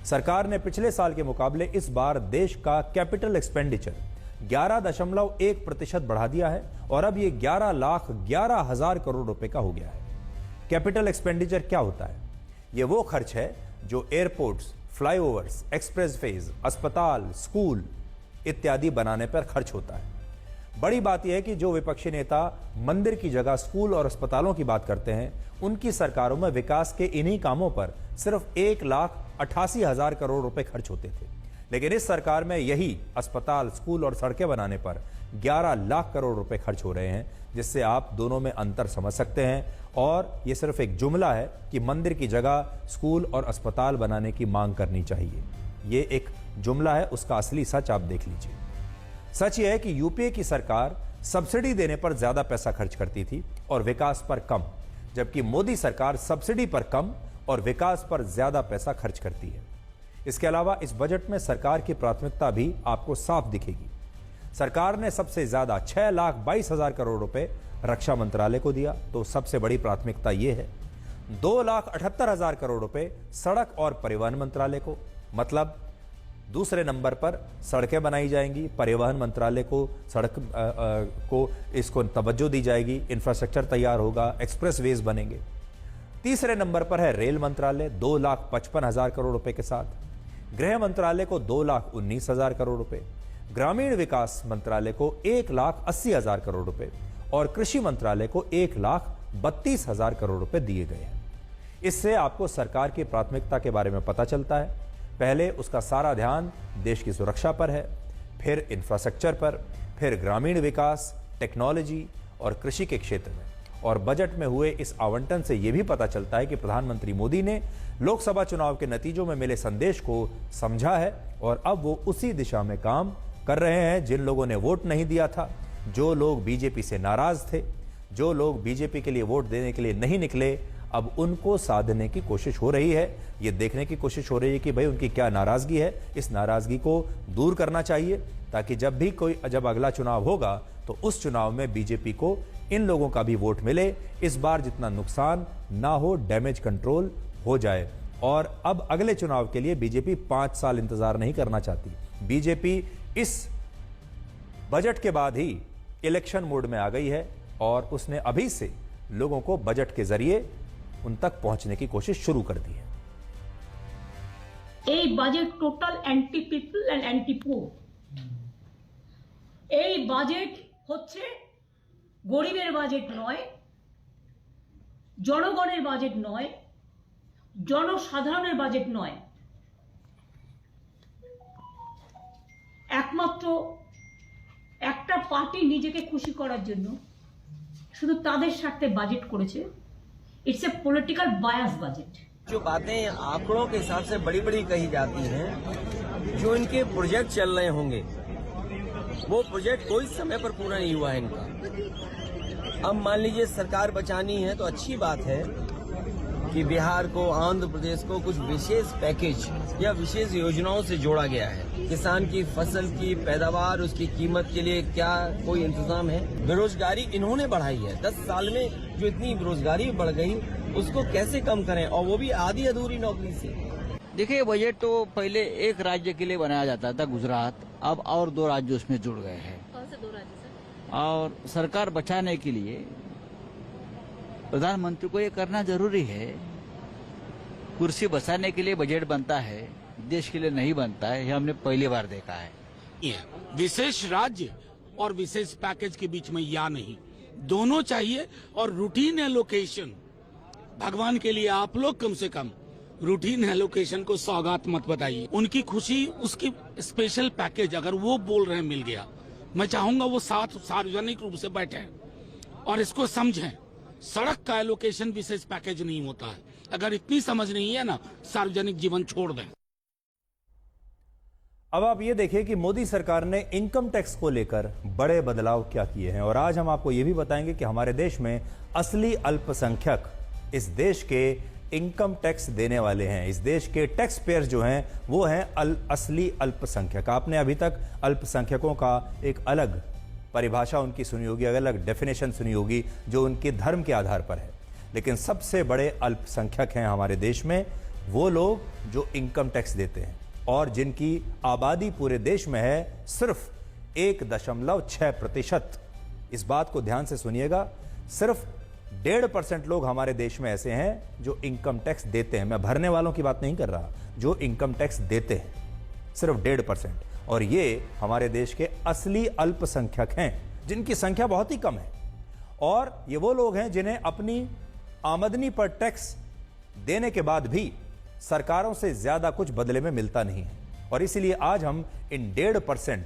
सरकार ने पिछले साल के मुकाबले इस बार देश का कैपिटल एक्सपेंडिचर 11.1% बढ़ा दिया है और अब यह 11,11,000 करोड़ रुपए का हो गया है। कैपिटल एक्सपेंडिचर क्या होता है? यह वो खर्च है जो एयरपोर्ट्स, फ्लाईओवर्स, एक्सप्रेसवेज, अस्पताल, स्कूल इत्यादि बनाने पर खर्च होता है। बड़ी बात यह है कि जो विपक्षी नेता मंदिर की जगह स्कूल और अस्पतालों की बात करते हैं, उनकी सरकारों में विकास के इन्हीं कामों पर सिर्फ 1,88,000 करोड़ रुपए खर्च होते थे, लेकिन इस सरकार में यही अस्पताल, स्कूल और सड़कें बनाने पर 11 लाख करोड़ रुपए खर्च हो रहे हैं, जिससे आप दोनों में अंतर समझ सकते हैं। और यह सिर्फ एक जुमला है कि मंदिर की जगह स्कूल और अस्पताल बनाने की मांग करनी चाहिए। यह एक जुमला है, उसका असली सच आप देख लीजिए। सच यह है कि यूपीए की सरकार सब्सिडी देने पर ज्यादा पैसा खर्च करती थी और विकास पर कम, जबकि मोदी सरकार सब्सिडी पर कम और विकास पर ज्यादा पैसा खर्च करती है। इसके अलावा इस बजट में सरकार की प्राथमिकता भी आपको साफ दिखेगी। सरकार ने सबसे ज्यादा 6,22,000 करोड़ रुपए रक्षा मंत्रालय को दिया, तो सबसे बड़ी प्राथमिकता यह है। 2,78,000 करोड़ रुपए सड़क और परिवहन मंत्रालय को, मतलब दूसरे नंबर पर सड़कें बनाई जाएंगी, परिवहन मंत्रालय को सड़क को इसको तवज्जो दी जाएगी, इंफ्रास्ट्रक्चर तैयार होगा, एक्सप्रेसवेज बनेंगे। तीसरे नंबर पर है रेल मंत्रालय 2,55,000 करोड़ रुपए के साथ, गृह मंत्रालय को 2,19,000 करोड़ रुपए, ग्रामीण विकास मंत्रालय को 1,80,000 करोड़ रुपए और कृषि मंत्रालय को 1,32,000 करोड़ रुपए दिए गए हैं। इससे आपको सरकार की प्राथमिकता के बारे में पता चलता है। पहले उसका सारा ध्यान देश की सुरक्षा पर है, फिर इंफ्रास्ट्रक्चर पर, फिर ग्रामीण विकास, टेक्नोलॉजी और कृषि के क्षेत्र में। और बजट में हुए इस आवंटन से यह भी पता चलता है कि प्रधानमंत्री मोदी ने लोकसभा चुनाव के नतीजों में मिले संदेश को समझा है और अब वो उसी दिशा में काम कर रहे हैं। जिन लोगों ने वोट नहीं दिया था, जो लोग बीजेपी से नाराज थे, जो लोग बीजेपी के लिए वोट देने के लिए नहीं निकले, अब उनको साधने की कोशिश हो रही है। ये देखने की कोशिश हो रही है कि भाई उनकी क्या नाराजगी है, इस नाराजगी को दूर करना चाहिए, ताकि जब अगला चुनाव होगा तो उस चुनाव में बीजेपी को इन लोगों का भी वोट मिले। इस बार जितना नुकसान ना हो, डैमेज कंट्रोल हो जाए। और अब अगले चुनाव के लिए बीजेपी 5 साल इंतजार नहीं करना चाहती। बीजेपी इस बजट के बाद ही इलेक्शन मोड में आ गई है और उसने अभी से लोगों को बजट के जरिए उन तक पहुंचने की कोशिश शुरू कर दी है। এই budget total anti people and anti poor. এই বাজেট হচ্ছে গরিবের বাজেট নয়, জনগণের বাজেট নয়, জনসাধারণের বাজেট নয়। একমাত্র একটা পার্টি নিজেকে খুশি করার জন্য শুধু তাদের স্বার্থে বাজেট করেছে। It's a political bias budget. जो बातें आंकड़ों के हिसाब से बड़ी बड़ी कही जाती हैं, जो इनके प्रोजेक्ट चल रहे होंगे वो प्रोजेक्ट कोई समय पर पूरा नहीं हुआ है इनका। अब मान लीजिए सरकार बचानी है तो अच्छी बात है कि बिहार को, आंध्र प्रदेश को कुछ विशेष पैकेज या विशेष योजनाओं से जोड़ा गया है। किसान की फसल की पैदावार, उसकी कीमत के लिए क्या कोई इंतजाम है? बेरोजगारी इन्होंने बढ़ाई है। 10 साल में जो इतनी बेरोजगारी बढ़ गई उसको कैसे कम करें, और वो भी आधी अधूरी नौकरी से। देखिए, बजट तो पहले एक राज्य के लिए बनाया जाता था, गुजरात, अब और 2 राज्य उसमें जुड़ गए हैं। कौन से 2 राज्य सर? और सरकार बचाने के लिए प्रधानमंत्री को ये करना जरूरी है। कुर्सी बचाने के लिए बजट बनता है, देश के लिए नहीं बनता है, ये हमने पहली बार देखा है। विशेष राज्य और विशेष पैकेज के बीच में या नहीं, दोनों चाहिए। और रूटीन एलोकेशन, भगवान के लिए आप लोग कम से कम रूटीन एलोकेशन को सौगात मत बताइए। उनकी खुशी, उसकी स्पेशल पैकेज अगर वो बोल रहे हैं मिल गया, मैं चाहूंगा वो साथ सार्वजनिक रूप से बैठे और इसको समझें। सड़क का एलोकेशन विशेष पैकेज नहीं होता है। अगर इतनी समझ नहीं है ना, सार्वजनिक जीवन छोड़ दें। अब आप ये देखिए कि मोदी सरकार ने इनकम टैक्स को लेकर बड़े बदलाव क्या किए हैं, और आज हम आपको ये भी बताएंगे कि हमारे देश में असली अल्पसंख्यक इस देश के इनकम टैक्स देने वाले हैं। इस देश के टैक्स पेयर्स जो हैं वो हैं असली अल्पसंख्यक। आपने अभी तक अल्पसंख्यकों का एक अलग परिभाषा उनकी सुनी होगी, अलग डेफिनेशन सुनी होगी जो उनके धर्म के आधार पर है। लेकिन सबसे बड़े अल्पसंख्यक हैं हमारे देश में वो लोग जो इनकम टैक्स देते हैं, और जिनकी आबादी पूरे देश में है सिर्फ 1.6%। इस बात को ध्यान से सुनिएगा, सिर्फ 1.5% लोग हमारे देश में ऐसे हैं जो इनकम टैक्स देते हैं। मैं भरने वालों की बात नहीं कर रहा, जो इनकम टैक्स देते हैं, सिर्फ 1.5%। और ये हमारे देश के असली अल्पसंख्यक हैं, जिनकी संख्या बहुत ही कम है। और ये वो लोग हैं जिन्हें अपनी आमदनी पर टैक्स देने के बाद भी सरकारों से ज्यादा कुछ बदले में मिलता नहीं है। और इसलिए आज हम इन 1.5%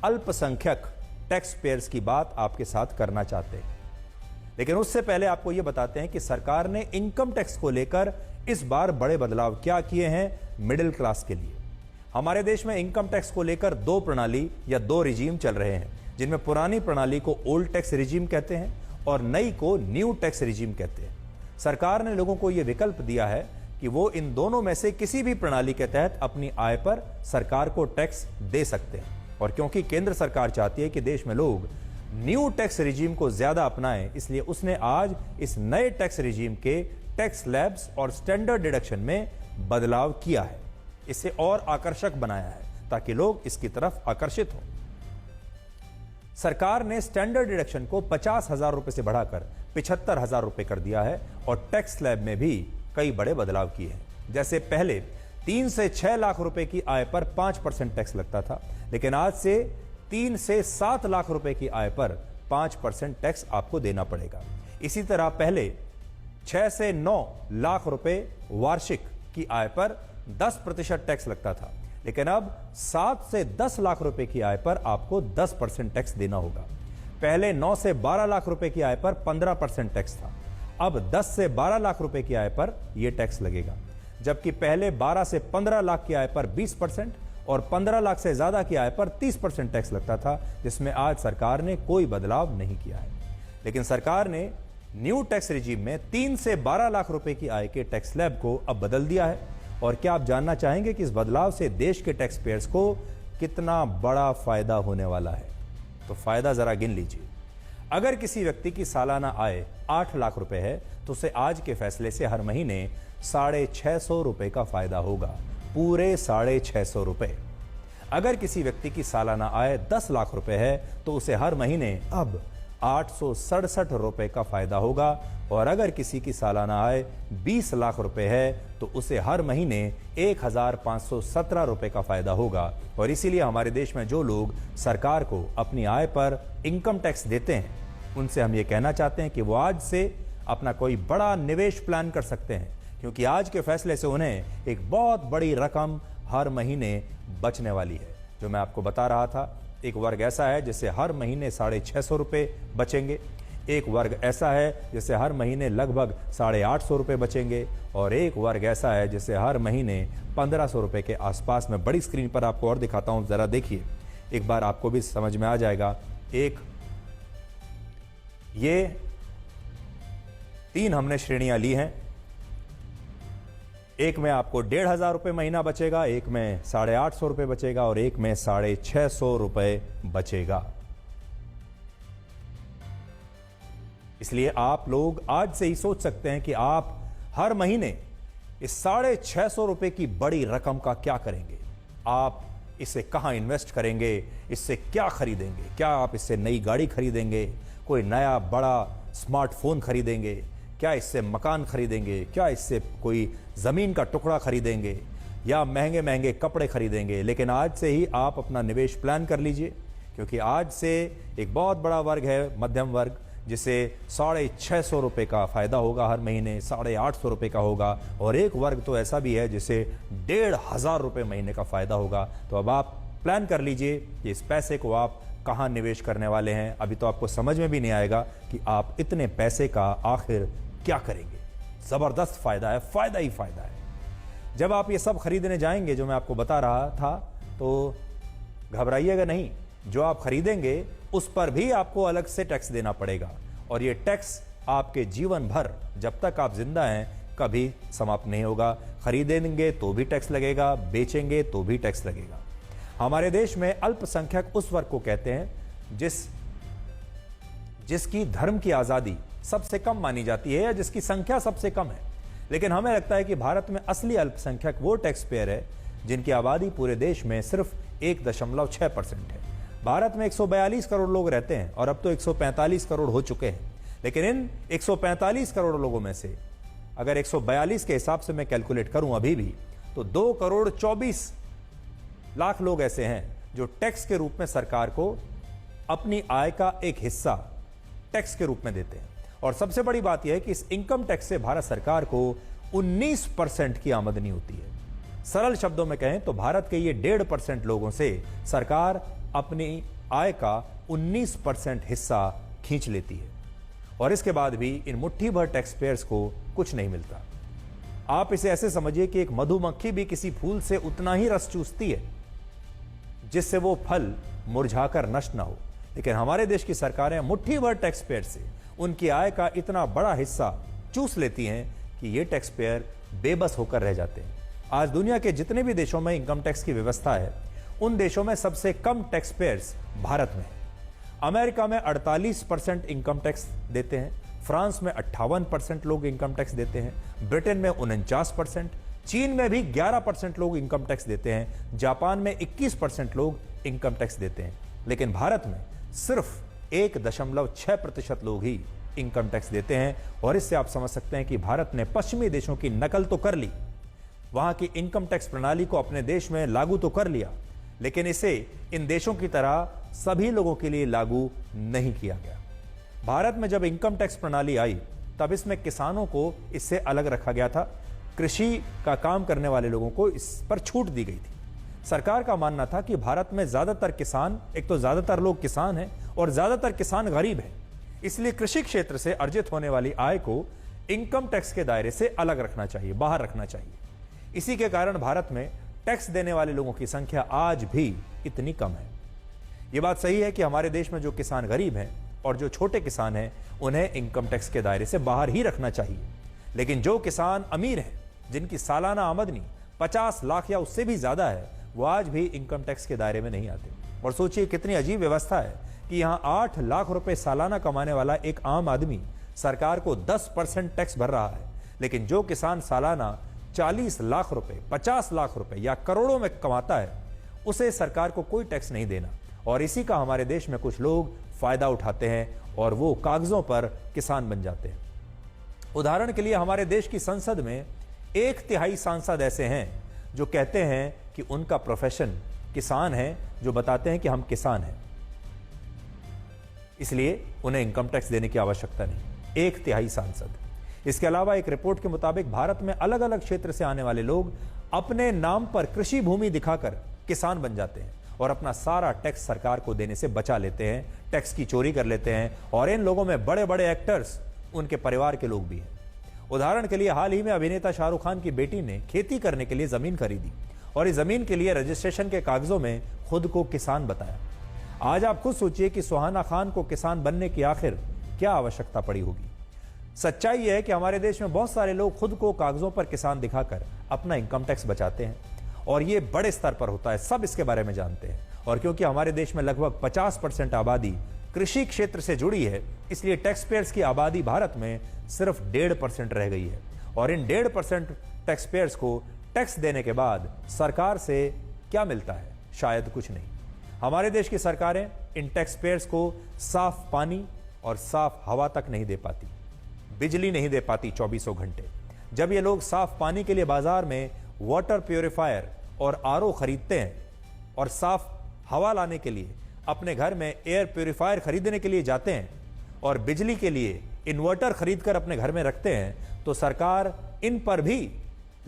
अल्पसंख्यक टैक्स पेयर्स की बात आपके साथ करना चाहते हैं। लेकिन उससे पहले आपको यह बताते हैं कि सरकार ने इनकम टैक्स को लेकर इस बार बड़े बदलाव क्या किए हैं मिडिल क्लास के लिए। हमारे देश में इनकम टैक्स को लेकर 2 प्रणाली या 2 रिजीम चल रहे हैं, जिनमें पुरानी प्रणाली को ओल्ड टैक्स रिजीम कहते हैं और नई को न्यू टैक्स रिजीम कहते हैं। सरकार ने लोगों को यह विकल्प दिया है कि वो इन दोनों में से किसी भी प्रणाली के तहत अपनी आय पर सरकार को टैक्स दे सकते हैं। और क्योंकि केंद्र सरकार चाहती है कि देश में लोग न्यू टैक्स रिजीम को ज्यादा अपनाएं, इसलिए उसने आज इस नए टैक्स रिजीम के टैक्स स्लैब्स और स्टैंडर्ड डिडक्शन में बदलाव किया है। इसे और आकर्षक बनाया है ताकि लोग इसकी तरफ आकर्षित हों। सरकार ने स्टैंडर्ड डिडक्शन को 50,000 रुपए से बढ़ाकर 75,000 रुपए कर दिया है और टैक्स स्लैब में भी कई बड़े बदलाव किए हैं। जैसे पहले 3 से 6 लाख रुपए की आय पर 5% टैक्स लगता था, लेकिन आज से 3 से 7 लाख रुपए की आय पर 5% टैक्स आपको देना पड़ेगा। इसी तरह पहले 6 से 9 लाख रुपए वार्षिक की आय पर 10% टैक्स लगता था, लेकिन अब 7 से 10 लाख रुपए की आय पर आपको 10% टैक्स देना होगा। पहले 9 से 12 लाख रुपए की आय पर 15% टैक्स था, अब 10 से 12 लाख रुपए की आय पर यह टैक्स लगेगा। जबकि पहले 12 से 15 लाख की आय पर 20% और 15 लाख से ज्यादा की आय पर 30% टैक्स लगता था, जिसमें आज सरकार ने कोई बदलाव नहीं किया है। लेकिन सरकार ने न्यू टैक्स रिजीम में 3 से 12 लाख रुपए की आय के टैक्स स्लैब को अब बदल दिया है। और क्या आप जानना चाहेंगे कि इस बदलाव से देश के टैक्स पेयर्स को कितना बड़ा फायदा होने वाला है? तो फायदा जरा गिन लीजिए। अगर किसी व्यक्ति की सालाना आय 8 लाख रुपए है तो उसे आज के फैसले से हर महीने 650 रुपए का फायदा होगा, पूरे 650 रुपए। अगर किसी व्यक्ति की सालाना आय 10 लाख रुपए है तो उसे हर महीने अब 867 रुपए का फायदा होगा। और अगर किसी की सालाना आय 20 लाख रुपए है तो उसे हर महीने 1517 रुपए का फायदा होगा। और इसीलिए हमारे देश में जो लोग सरकार को अपनी आय पर इनकम टैक्स देते हैं, उनसे हम ये कहना चाहते हैं कि वो आज से अपना कोई बड़ा निवेश प्लान कर सकते हैं, क्योंकि आज के फैसले से उन्हें एक बहुत बड़ी रकम हर महीने बचने वाली है। जो मैं आपको बता रहा था, एक वर्ग ऐसा है जिससे हर महीने 650 रुपए बचेंगे, एक वर्ग ऐसा है जिससे हर महीने लगभग 850 रुपए बचेंगे, और एक वर्ग ऐसा है जिससे हर महीने 1500 रुपए के आसपास। में बड़ी स्क्रीन पर आपको और दिखाता हूं, जरा देखिए। एक बार आपको भी समझ में आ जाएगा। एक ये 3 हमने श्रेणियां ली हैं। एक में आपको 1,500 रुपये महीना बचेगा, एक में 850 रुपये बचेगा और एक में 650 रुपये बचेगा। इसलिए आप लोग आज से ही सोच सकते हैं कि आप हर महीने इस 650 रुपये की बड़ी रकम का क्या करेंगे। आप इसे कहां इन्वेस्ट करेंगे, इससे क्या खरीदेंगे। क्या आप इससे नई गाड़ी खरीदेंगे, कोई नया बड़ा स्मार्टफोन खरीदेंगे, क्या इससे मकान खरीदेंगे, क्या इससे कोई ज़मीन का टुकड़ा खरीदेंगे या महंगे महंगे कपड़े खरीदेंगे। लेकिन आज से ही आप अपना निवेश प्लान कर लीजिए, क्योंकि आज से एक बहुत बड़ा वर्ग है मध्यम वर्ग, जिसे 650 रुपये का फ़ायदा होगा हर महीने, 850 रुपये का होगा, और एक वर्ग तो ऐसा भी है जिसे 1,500 रुपये महीने का फ़ायदा होगा। तो अब आप प्लान कर लीजिए कि इस पैसे को आप कहाँ निवेश करने वाले हैं। अभी तो आपको समझ में भी नहीं आएगा कि आप इतने पैसे का आखिर क्या करेंगे। ज़बरदस्त फ़ायदा है, फ़ायदा ही फ़ायदा है। जब आप ये सब खरीदने जाएंगे जो मैं आपको बता रहा था, तो घबराइएगा नहीं। जो आप खरीदेंगे उस पर भी आपको अलग से टैक्स देना पड़ेगा, और ये टैक्स आपके जीवन भर, जब तक आप जिंदा हैं, कभी समाप्त नहीं होगा। खरीदेंगे तो भी टैक्स लगेगा, बेचेंगे तो भी टैक्स लगेगा। हमारे देश में अल्पसंख्यक उस वर्ग को कहते हैं जिसकी धर्म की आज़ादी सबसे कम मानी जाती है या जिसकी संख्या सबसे कम है। लेकिन हमें लगता है कि भारत में असली अल्पसंख्यक वो टैक्स पेयर है जिनकी आबादी पूरे देश में सिर्फ 1.6% है। भारत में 142 करोड़ लोग रहते हैं और अब तो 145 करोड़ हो चुके हैं। लेकिन इन 145 करोड़ लोगों में से अगर 142 के हिसाब से मैं कैलकुलेट करूं अभी भी, तो 2,24 लाख लोग ऐसे हैं जो टैक्स के रूप में सरकार को अपनी आय का एक हिस्सा टैक्स के रूप में देते हैं। और सबसे बड़ी बात यह है कि इस इनकम टैक्स से भारत सरकार को 19% की आमदनी होती है। सरल शब्दों में कहें तो भारत के ये 1.5% लोगों से सरकार अपनी आय का 19% हिस्सा खींच लेती है, और इसके बाद भी इन मुट्ठी भर टैक्स पेयर्स को कुछ नहीं मिलता। आप इसे ऐसे समझिए कि एक मधुमक्खी भी किसी फूल से उतना ही रस चूसती है जिससे वो फल मुरझाकर नष्ट ना हो। लेकिन हमारे देश की सरकारें मुट्ठी भर टैक्स पेयर से उनकी आय का इतना बड़ा हिस्सा चूस लेती हैं कि ये टैक्स पेयर बेबस होकर रह जाते हैं। आज दुनिया के जितने भी देशों में इनकम टैक्स की व्यवस्था है, उन देशों में सबसे कम टैक्स पेयर्स भारत में है। अमेरिका में 48% इनकम टैक्स देते हैं, फ्रांस में 58% लोग इनकम टैक्स देते हैं, ब्रिटेन में 49%, चीन में भी 11% लोग इनकम टैक्स देते हैं, जापान में 21% लोग इनकम टैक्स देते हैं। लेकिन भारत में सिर्फ 1.6% लोग ही इनकम टैक्स देते हैं। और इससे आप समझ सकते हैं कि भारत ने पश्चिमी देशों की नकल तो कर ली, वहां की इनकम टैक्स प्रणाली को अपने देश में लागू तो कर लिया, लेकिन इसे इन देशों की तरह सभी लोगों के लिए लागू नहीं किया गया। भारत में जब इनकम टैक्स प्रणाली आई तब इसमें किसानों को इससे अलग रखा गया था। कृषि का काम करने वाले लोगों को इस पर छूट दी गई थी। सरकार का मानना था कि भारत में ज्यादातर किसान, एक तो ज्यादातर लोग किसान हैं और ज्यादातर किसान गरीब हैं, इसलिए कृषि क्षेत्र से अर्जित होने वाली आय को इनकम टैक्स के दायरे से अलग रखना चाहिए, बाहर रखना चाहिए। इसी के कारण भारत में टैक्स देने वाले लोगों की संख्या आज भी इतनी कम है। यह बात सही है कि हमारे देश में जो किसान गरीब हैं और जो छोटे किसान हैं, उन्हें इनकम टैक्स के दायरे से बाहर ही रखना चाहिए। लेकिन जो किसान अमीर हैं, जिनकी सालाना आमदनी 50 लाख या उससे भी ज्यादा है, वो आज भी इनकम टैक्स के दायरे में नहीं आते। और सोचिए कितनी अजीब व्यवस्था है कि यहां 8 लाख रुपए सालाना कमाने वाला एक आम आदमी सरकार को 10% टैक्स भर रहा है, लेकिन जो किसान सालाना 40 लाख रुपए, 50 लाख रुपए या करोड़ों में कमाता है, उसे सरकार को कोई टैक्स नहीं देना। और इसी का हमारे देश में कुछ लोग फायदा उठाते हैं और वो कागजों पर किसान बन जाते हैं। उदाहरण के लिए हमारे देश की संसद में 1/3 सांसद ऐसे हैं जो कहते हैं कि उनका प्रोफेशन किसान है, जो बताते हैं कि हम किसान हैं, इसलिए उन्हें इनकम टैक्स देने की आवश्यकता नहीं। 1/3 सांसद। इसके अलावा एक रिपोर्ट के मुताबिक भारत में अलग अलग क्षेत्र से आने वाले लोग अपने नाम पर कृषि भूमि दिखाकर किसान बन जाते हैं और अपना सारा टैक्स सरकार को देने से बचा लेते हैं, टैक्स की चोरी कर लेते हैं। और इन लोगों में बड़े बड़े एक्टर्स उनके परिवार के लोग भी हैं। उदाहरण के लिए हाल ही में अभिनेता शाहरुख खान की बेटी ने खेती करने के लिए जमीन खरीदी और इस जमीन के लिए रजिस्ट्रेशन के कागजों में खुद को किसान बताया। आज आप खुद सोचिए कि सुहाना खान को किसान बनने की आखिर क्या आवश्यकता पड़ी होगी। सच्चाई यह है कि हमारे देश में बहुत सारे लोग खुद को कागजों पर किसान दिखाकर अपना इनकम टैक्स बचाते हैं और यह बड़े स्तर पर होता है, सब इसके बारे में जानते हैं। और क्योंकि हमारे देश में लगभग 50% आबादी कृषि क्षेत्र से जुड़ी है, इसलिए टैक्स पेयर्स की आबादी भारत में सिर्फ 1.5% रह गई है। और इन 1.5% टैक्स पेयर्स को टैक्स देने के बाद सरकार से क्या मिलता है? शायद कुछ नहीं। हमारे देश की सरकारें इन टैक्स पेयर्स को साफ पानी और साफ हवा तक नहीं दे पाती, बिजली नहीं दे पाती 24 घंटे। जब ये लोग साफ पानी के लिए बाजार में वाटर प्यूरिफायर और आरओ खरीदते हैं और साफ हवा लाने के लिए अपने घर में एयर प्यूरिफायर खरीदने के लिए जाते हैं और बिजली के लिए इन्वर्टर खरीदकर अपने घर में रखते हैं, तो सरकार इन पर भी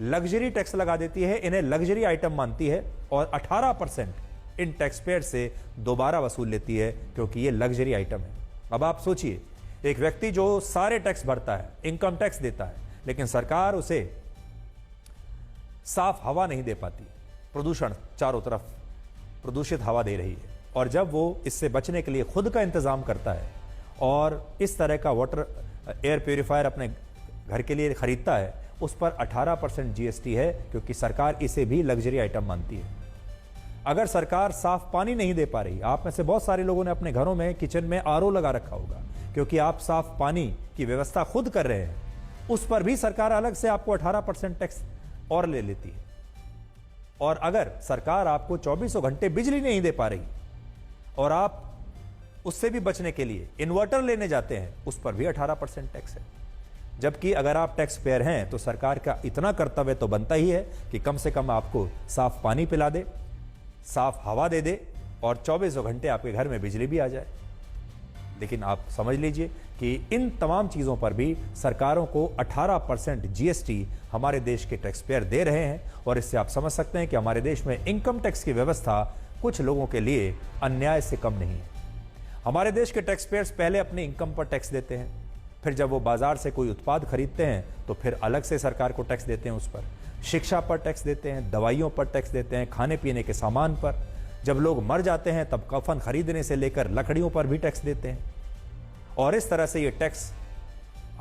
लग्जरी टैक्स लगा देती है, इन्हें लग्जरी आइटम मानती है और 18% इन टैक्स पेयर से दोबारा वसूल लेती है, क्योंकि ये लग्जरी आइटम है। अब आप सोचिए, एक व्यक्ति जो सारे टैक्स भरता है, इनकम टैक्स देता है, लेकिन सरकार उसे साफ हवा नहीं दे पाती, प्रदूषण चारों तरफ प्रदूषित हवा दे रही है। और जब वो इससे बचने के लिए खुद का इंतजाम करता है और इस तरह का वाटर एयर प्यूरिफायर अपने घर के लिए खरीदता है, उस पर 18% जीएसटी है, क्योंकि सरकार इसे भी लग्जरी आइटम मानती है। अगर सरकार साफ पानी नहीं दे पा रही, आप में से बहुत सारे लोगों ने अपने घरों में किचन में आरओ लगा रखा होगा, क्योंकि आप साफ पानी की व्यवस्था खुद कर रहे हैं, उस पर भी सरकार अलग से आपको 18% टैक्स और ले लेती है। और अगर सरकार आपको 24 घंटे बिजली नहीं दे पा रही और आप उससे भी बचने के लिए इन्वर्टर लेने जाते हैं, उस पर भी 18% टैक्स है। जबकि अगर आप टैक्स पेयर हैं तो सरकार का इतना कर्तव्य तो बनता ही है कि कम से कम आपको साफ पानी पिला दे, साफ हवा दे दे और 24 घंटे आपके घर में बिजली भी आ जाए। लेकिन आप समझ लीजिए कि इन तमाम चीज़ों पर भी सरकारों को 18% जीएसटी हमारे देश के टैक्स पेयर दे रहे हैं। और इससे आप समझ सकते हैं कि हमारे देश में इनकम टैक्स की व्यवस्था कुछ लोगों के लिए अन्याय से कम नहीं है। हमारे देश के टैक्स पेयर्स पहले अपने इनकम पर टैक्स देते हैं, फिर जब वो बाजार से कोई उत्पाद खरीदते हैं तो फिर अलग से सरकार को टैक्स देते हैं, उस पर शिक्षा पर टैक्स देते हैं, दवाइयों पर टैक्स देते हैं, खाने पीने के सामान पर। जब लोग मर जाते हैं तब कफन खरीदने से लेकर लकड़ियों पर भी टैक्स देते हैं। और इस तरह से ये टैक्स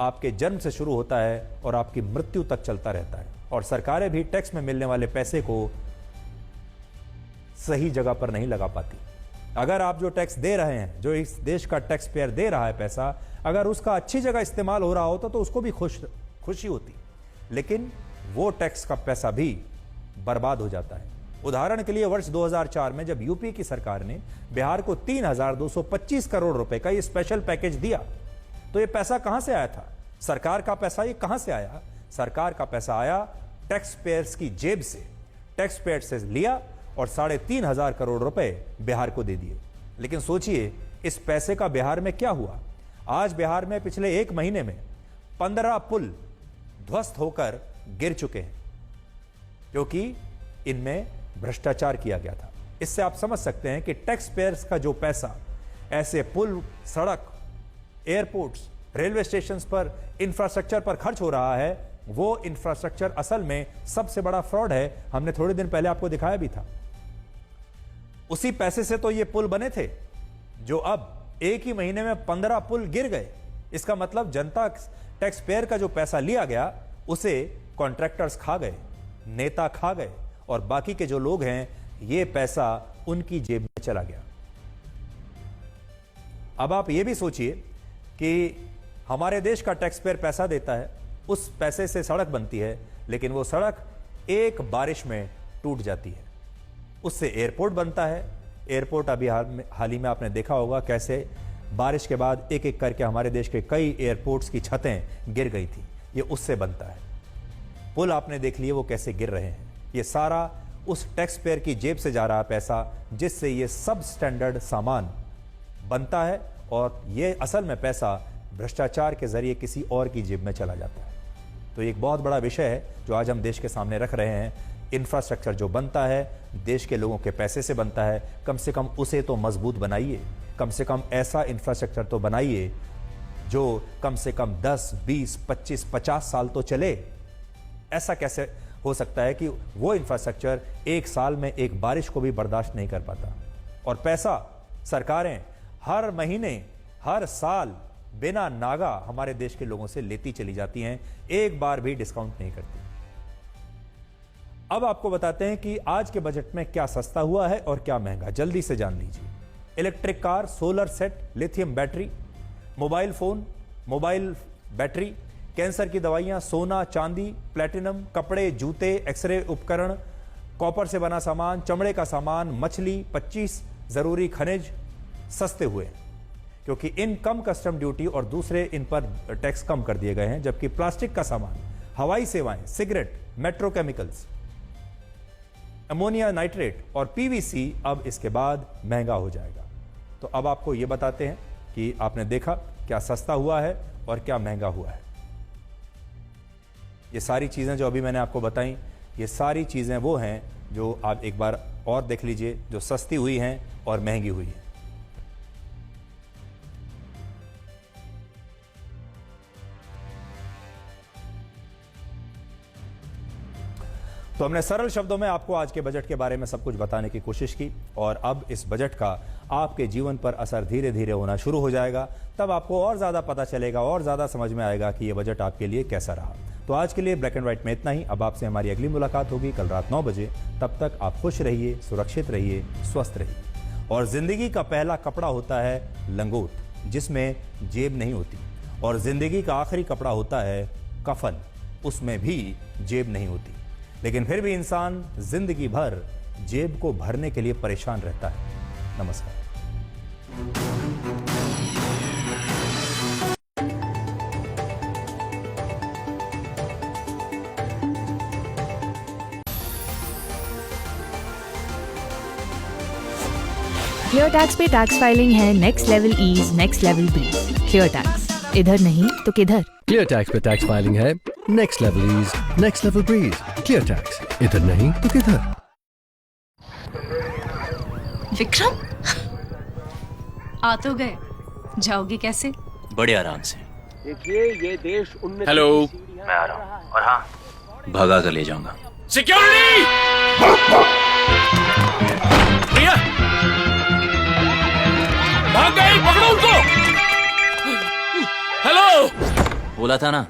आपके जन्म से शुरू होता है और आपकी मृत्यु तक चलता रहता है। और सरकारें भी टैक्स में मिलने वाले पैसे को सही जगह पर नहीं लगा पाती। अगर आप जो टैक्स दे रहे हैं, जो इस देश का टैक्स पेयर दे रहा है पैसा, अगर उसका अच्छी जगह इस्तेमाल हो रहा होता तो उसको भी खुशी होती, लेकिन वो टैक्स का पैसा भी बर्बाद हो जाता है। उदाहरण के लिए वर्ष 2004 में जब यूपी की सरकार ने बिहार को 3,225 करोड़ रुपए का ये स्पेशल पैकेज दिया, तो ये पैसा कहां से आया था? सरकार का पैसा ये कहां से आया? सरकार का पैसा आया टैक्स पेयर्स की जेब से। टैक्स पेयर से लिया और 3,500 करोड़ रुपए बिहार को दे दिए। लेकिन सोचिए, इस पैसे का बिहार में क्या हुआ? आज बिहार में पिछले 1 महीने में 15 पुल ध्वस्त होकर गिर चुके हैं, क्योंकि इनमें भ्रष्टाचार किया गया था। इससे आप समझ सकते हैं कि टैक्स पेयर्स का जो पैसा ऐसे पुल, सड़क, एयरपोर्ट्स, रेलवे स्टेशन पर, इंफ्रास्ट्रक्चर पर खर्च हो रहा है, वो इंफ्रास्ट्रक्चर असल में सबसे बड़ा फ्रॉड है। हमने थोड़े दिन पहले आपको दिखाया भी था। उसी पैसे से तो ये पुल बने थे, जो अब 1 ही महीने में 15 पुल गिर गए। इसका मतलब जनता टैक्स पेयर का जो पैसा लिया गया उसे कॉन्ट्रैक्टर्स खा गए, नेता खा गए, और बाकी के जो लोग हैं ये पैसा उनकी जेब में चला गया। अब आप ये भी सोचिए कि हमारे देश का टैक्स पेयर पैसा देता है, उस पैसे से सड़क बनती है, लेकिन वो सड़क एक बारिश में टूट जाती है। उससे एयरपोर्ट बनता है। एयरपोर्ट अभी हाल ही में आपने देखा होगा कैसे बारिश के बाद एक एक करके हमारे देश के कई एयरपोर्ट्स की छतें गिर गई थी, ये उससे बनता है। पुल आपने देख लिए वो कैसे गिर रहे हैं। ये सारा उस टैक्स पेयर की जेब से जा रहा पैसा, जिससे ये सब स्टैंडर्ड सामान बनता है, और ये असल में पैसा भ्रष्टाचार के जरिए किसी और की जेब में चला जाता है। तो एक बहुत बड़ा विषय है जो आज हम देश के सामने रख रहे हैं। इंफ्रास्ट्रक्चर जो बनता है देश के लोगों के पैसे से बनता है, कम से कम उसे तो मजबूत बनाइए। कम से कम ऐसा इंफ्रास्ट्रक्चर तो बनाइए जो कम से कम 10, 20, 25, 50 साल तो चले। ऐसा कैसे हो सकता है कि वो इंफ्रास्ट्रक्चर एक साल में एक बारिश को भी बर्दाश्त नहीं कर पाता। और पैसा सरकारें हर महीने हर साल बिना नागा हमारे देश के लोगों से लेती चली जाती हैं, एक बार भी डिस्काउंट नहीं करती। अब आपको बताते हैं कि आज के बजट में क्या सस्ता हुआ है और क्या महंगा, जल्दी से जान लीजिए। Electric car, solar set, lithium battery, mobile phone, mobile battery, cancer की दवाइयां, सोना चांदी, प्लेटिनम, कपड़े, जूते, एक्सरे उपकरण, कॉपर से बना सामान, चमड़े का सामान, मछली, 25 जरूरी खनिज सस्ते हुए हैं क्योंकि इन कम कस्टम ड्यूटी और दूसरे इन पर टैक्स कम कर दिए गए हैं। जबकि प्लास्टिक का सामान, हवाई सेवाएं, cigarette, metro chemicals, ammonia nitrate और पीवीसी अब इसके बाद महंगा हो जाएगा। तो अब आपको यह बताते हैं कि आपने देखा क्या सस्ता हुआ है और क्या महंगा हुआ है। ये सारी चीजें जो अभी मैंने आपको बताई, ये सारी चीजें वो हैं जो आप एक बार और देख लीजिए, जो सस्ती हुई हैं और महंगी हुई हैं। तो हमने सरल शब्दों में आपको आज के बजट के बारे में सब कुछ बताने की कोशिश की और अब इस बजट का आपके जीवन पर असर धीरे धीरे होना शुरू हो जाएगा। तब आपको और ज्यादा पता चलेगा और ज्यादा समझ में आएगा कि यह बजट आपके लिए कैसा रहा। तो आज के लिए ब्लैक एंड व्हाइट में इतना ही। अब आपसे हमारी अगली मुलाकात होगी कल रात 9 बजे। तब तक आप खुश रहिए, सुरक्षित रहिए, स्वस्थ रहिए। और जिंदगी का पहला कपड़ा होता है लंगोट, जिसमें जेब नहीं होती, और जिंदगी का आखिरी कपड़ा होता है कफन, उसमें भी जेब नहीं होती। लेकिन फिर भी इंसान जिंदगी भर जेब को भरने के लिए परेशान रहता है। नमस्कार। क्लियर टैक्स पे टैक्स फाइलिंग है next level ease, next level breeze. ClearTax, इधर नहीं तो किधर। क्लियर टैक्स पे टैक्स फाइलिंग है next level ease, next level breeze. ClearTax, इधर नहीं तो किधर। विक्रम, आ तो गए, जाओगे कैसे? बड़े आराम से। देखिए ये देश उन्नति। हेलो, मैं आ रहा हूँ और हाँ, भगा कर ले जाऊंगा। सिक्योरिटी! प्रिया! भाग गई, पकड़ो उसको! हेलो! बोला था ना,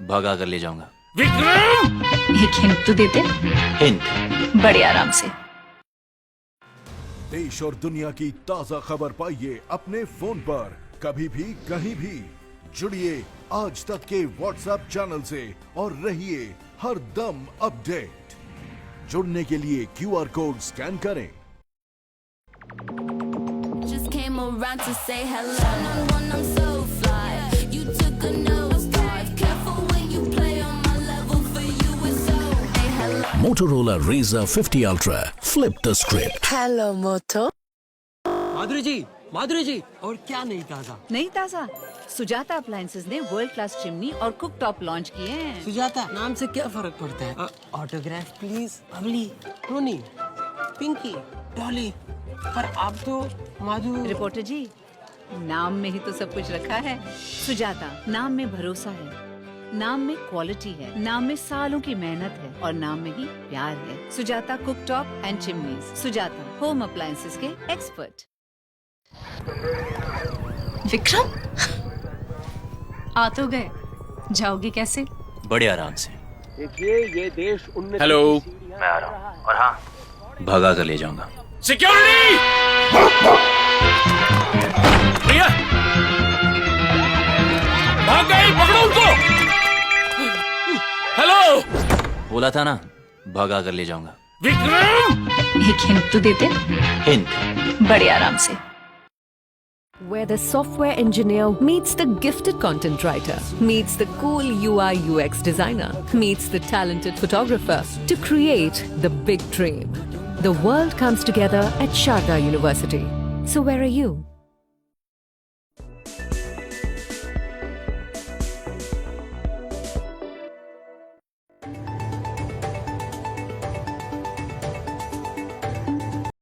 भगा कर ले जाऊंगा। विक्रम! एक हिंट तो देते। हिंट? बड़े आराम से। देश और दुनिया की ताजा खबर पाइए अपने फोन पर, कभी भी कहीं भी। जुड़िए आज तक के व्हाट्सएप चैनल से और रहिए हर दम अपडेट। जुड़ने के लिए QR कोड स्कैन करें। Just came around to say hello. One, I'm so fly. You took a nosedive. Careful when you play on my level. For you it's so. Hey, hello. Motorola Razr 50 Ultra. Flip the script. Hello, Moto. Madhuri ji, और क्या नहीं ताजा? नहीं ताजा, सुजाता अप्लायंसेज ने वर्ल्ड क्लास चिमनी और कुक टॉप लॉन्च किए हैं। सुजाता नाम से क्या फर्क पड़ता है? Autograph please. Babli, Tony, Pinky, Dolly, पर आप तो माधु। रिपोर्टर जी, नाम में ही तो सब कुछ रखा है। सुजाता, नाम में भरोसा है, नाम में क्वालिटी है, नाम में सालों की मेहनत है और नाम में ही प्यार है। Sujata cook top and chimneys. Sujata, home appliances के एक्सपर्ट। विक्रम, आ तो गए, जाओगे कैसे? बड़े आराम से। देखिए ये देश उन्नति। हेलो, मैं आ रहा हूँ और हाँ, भगा कर ले जाऊंगा। सिक्योरिटी! प्रिया! भाग गई, पकड़ो उसको! हेलो! बोला था ना, भगा कर ले जाऊंगा। विक्रम! एक हिंट तो देते। हिंट? बड़े आराम से। Where the software engineer meets the gifted content writer, meets the cool UI UX designer, meets the talented photographer to create the big dream. The world comes together at Sharda University. So where are you?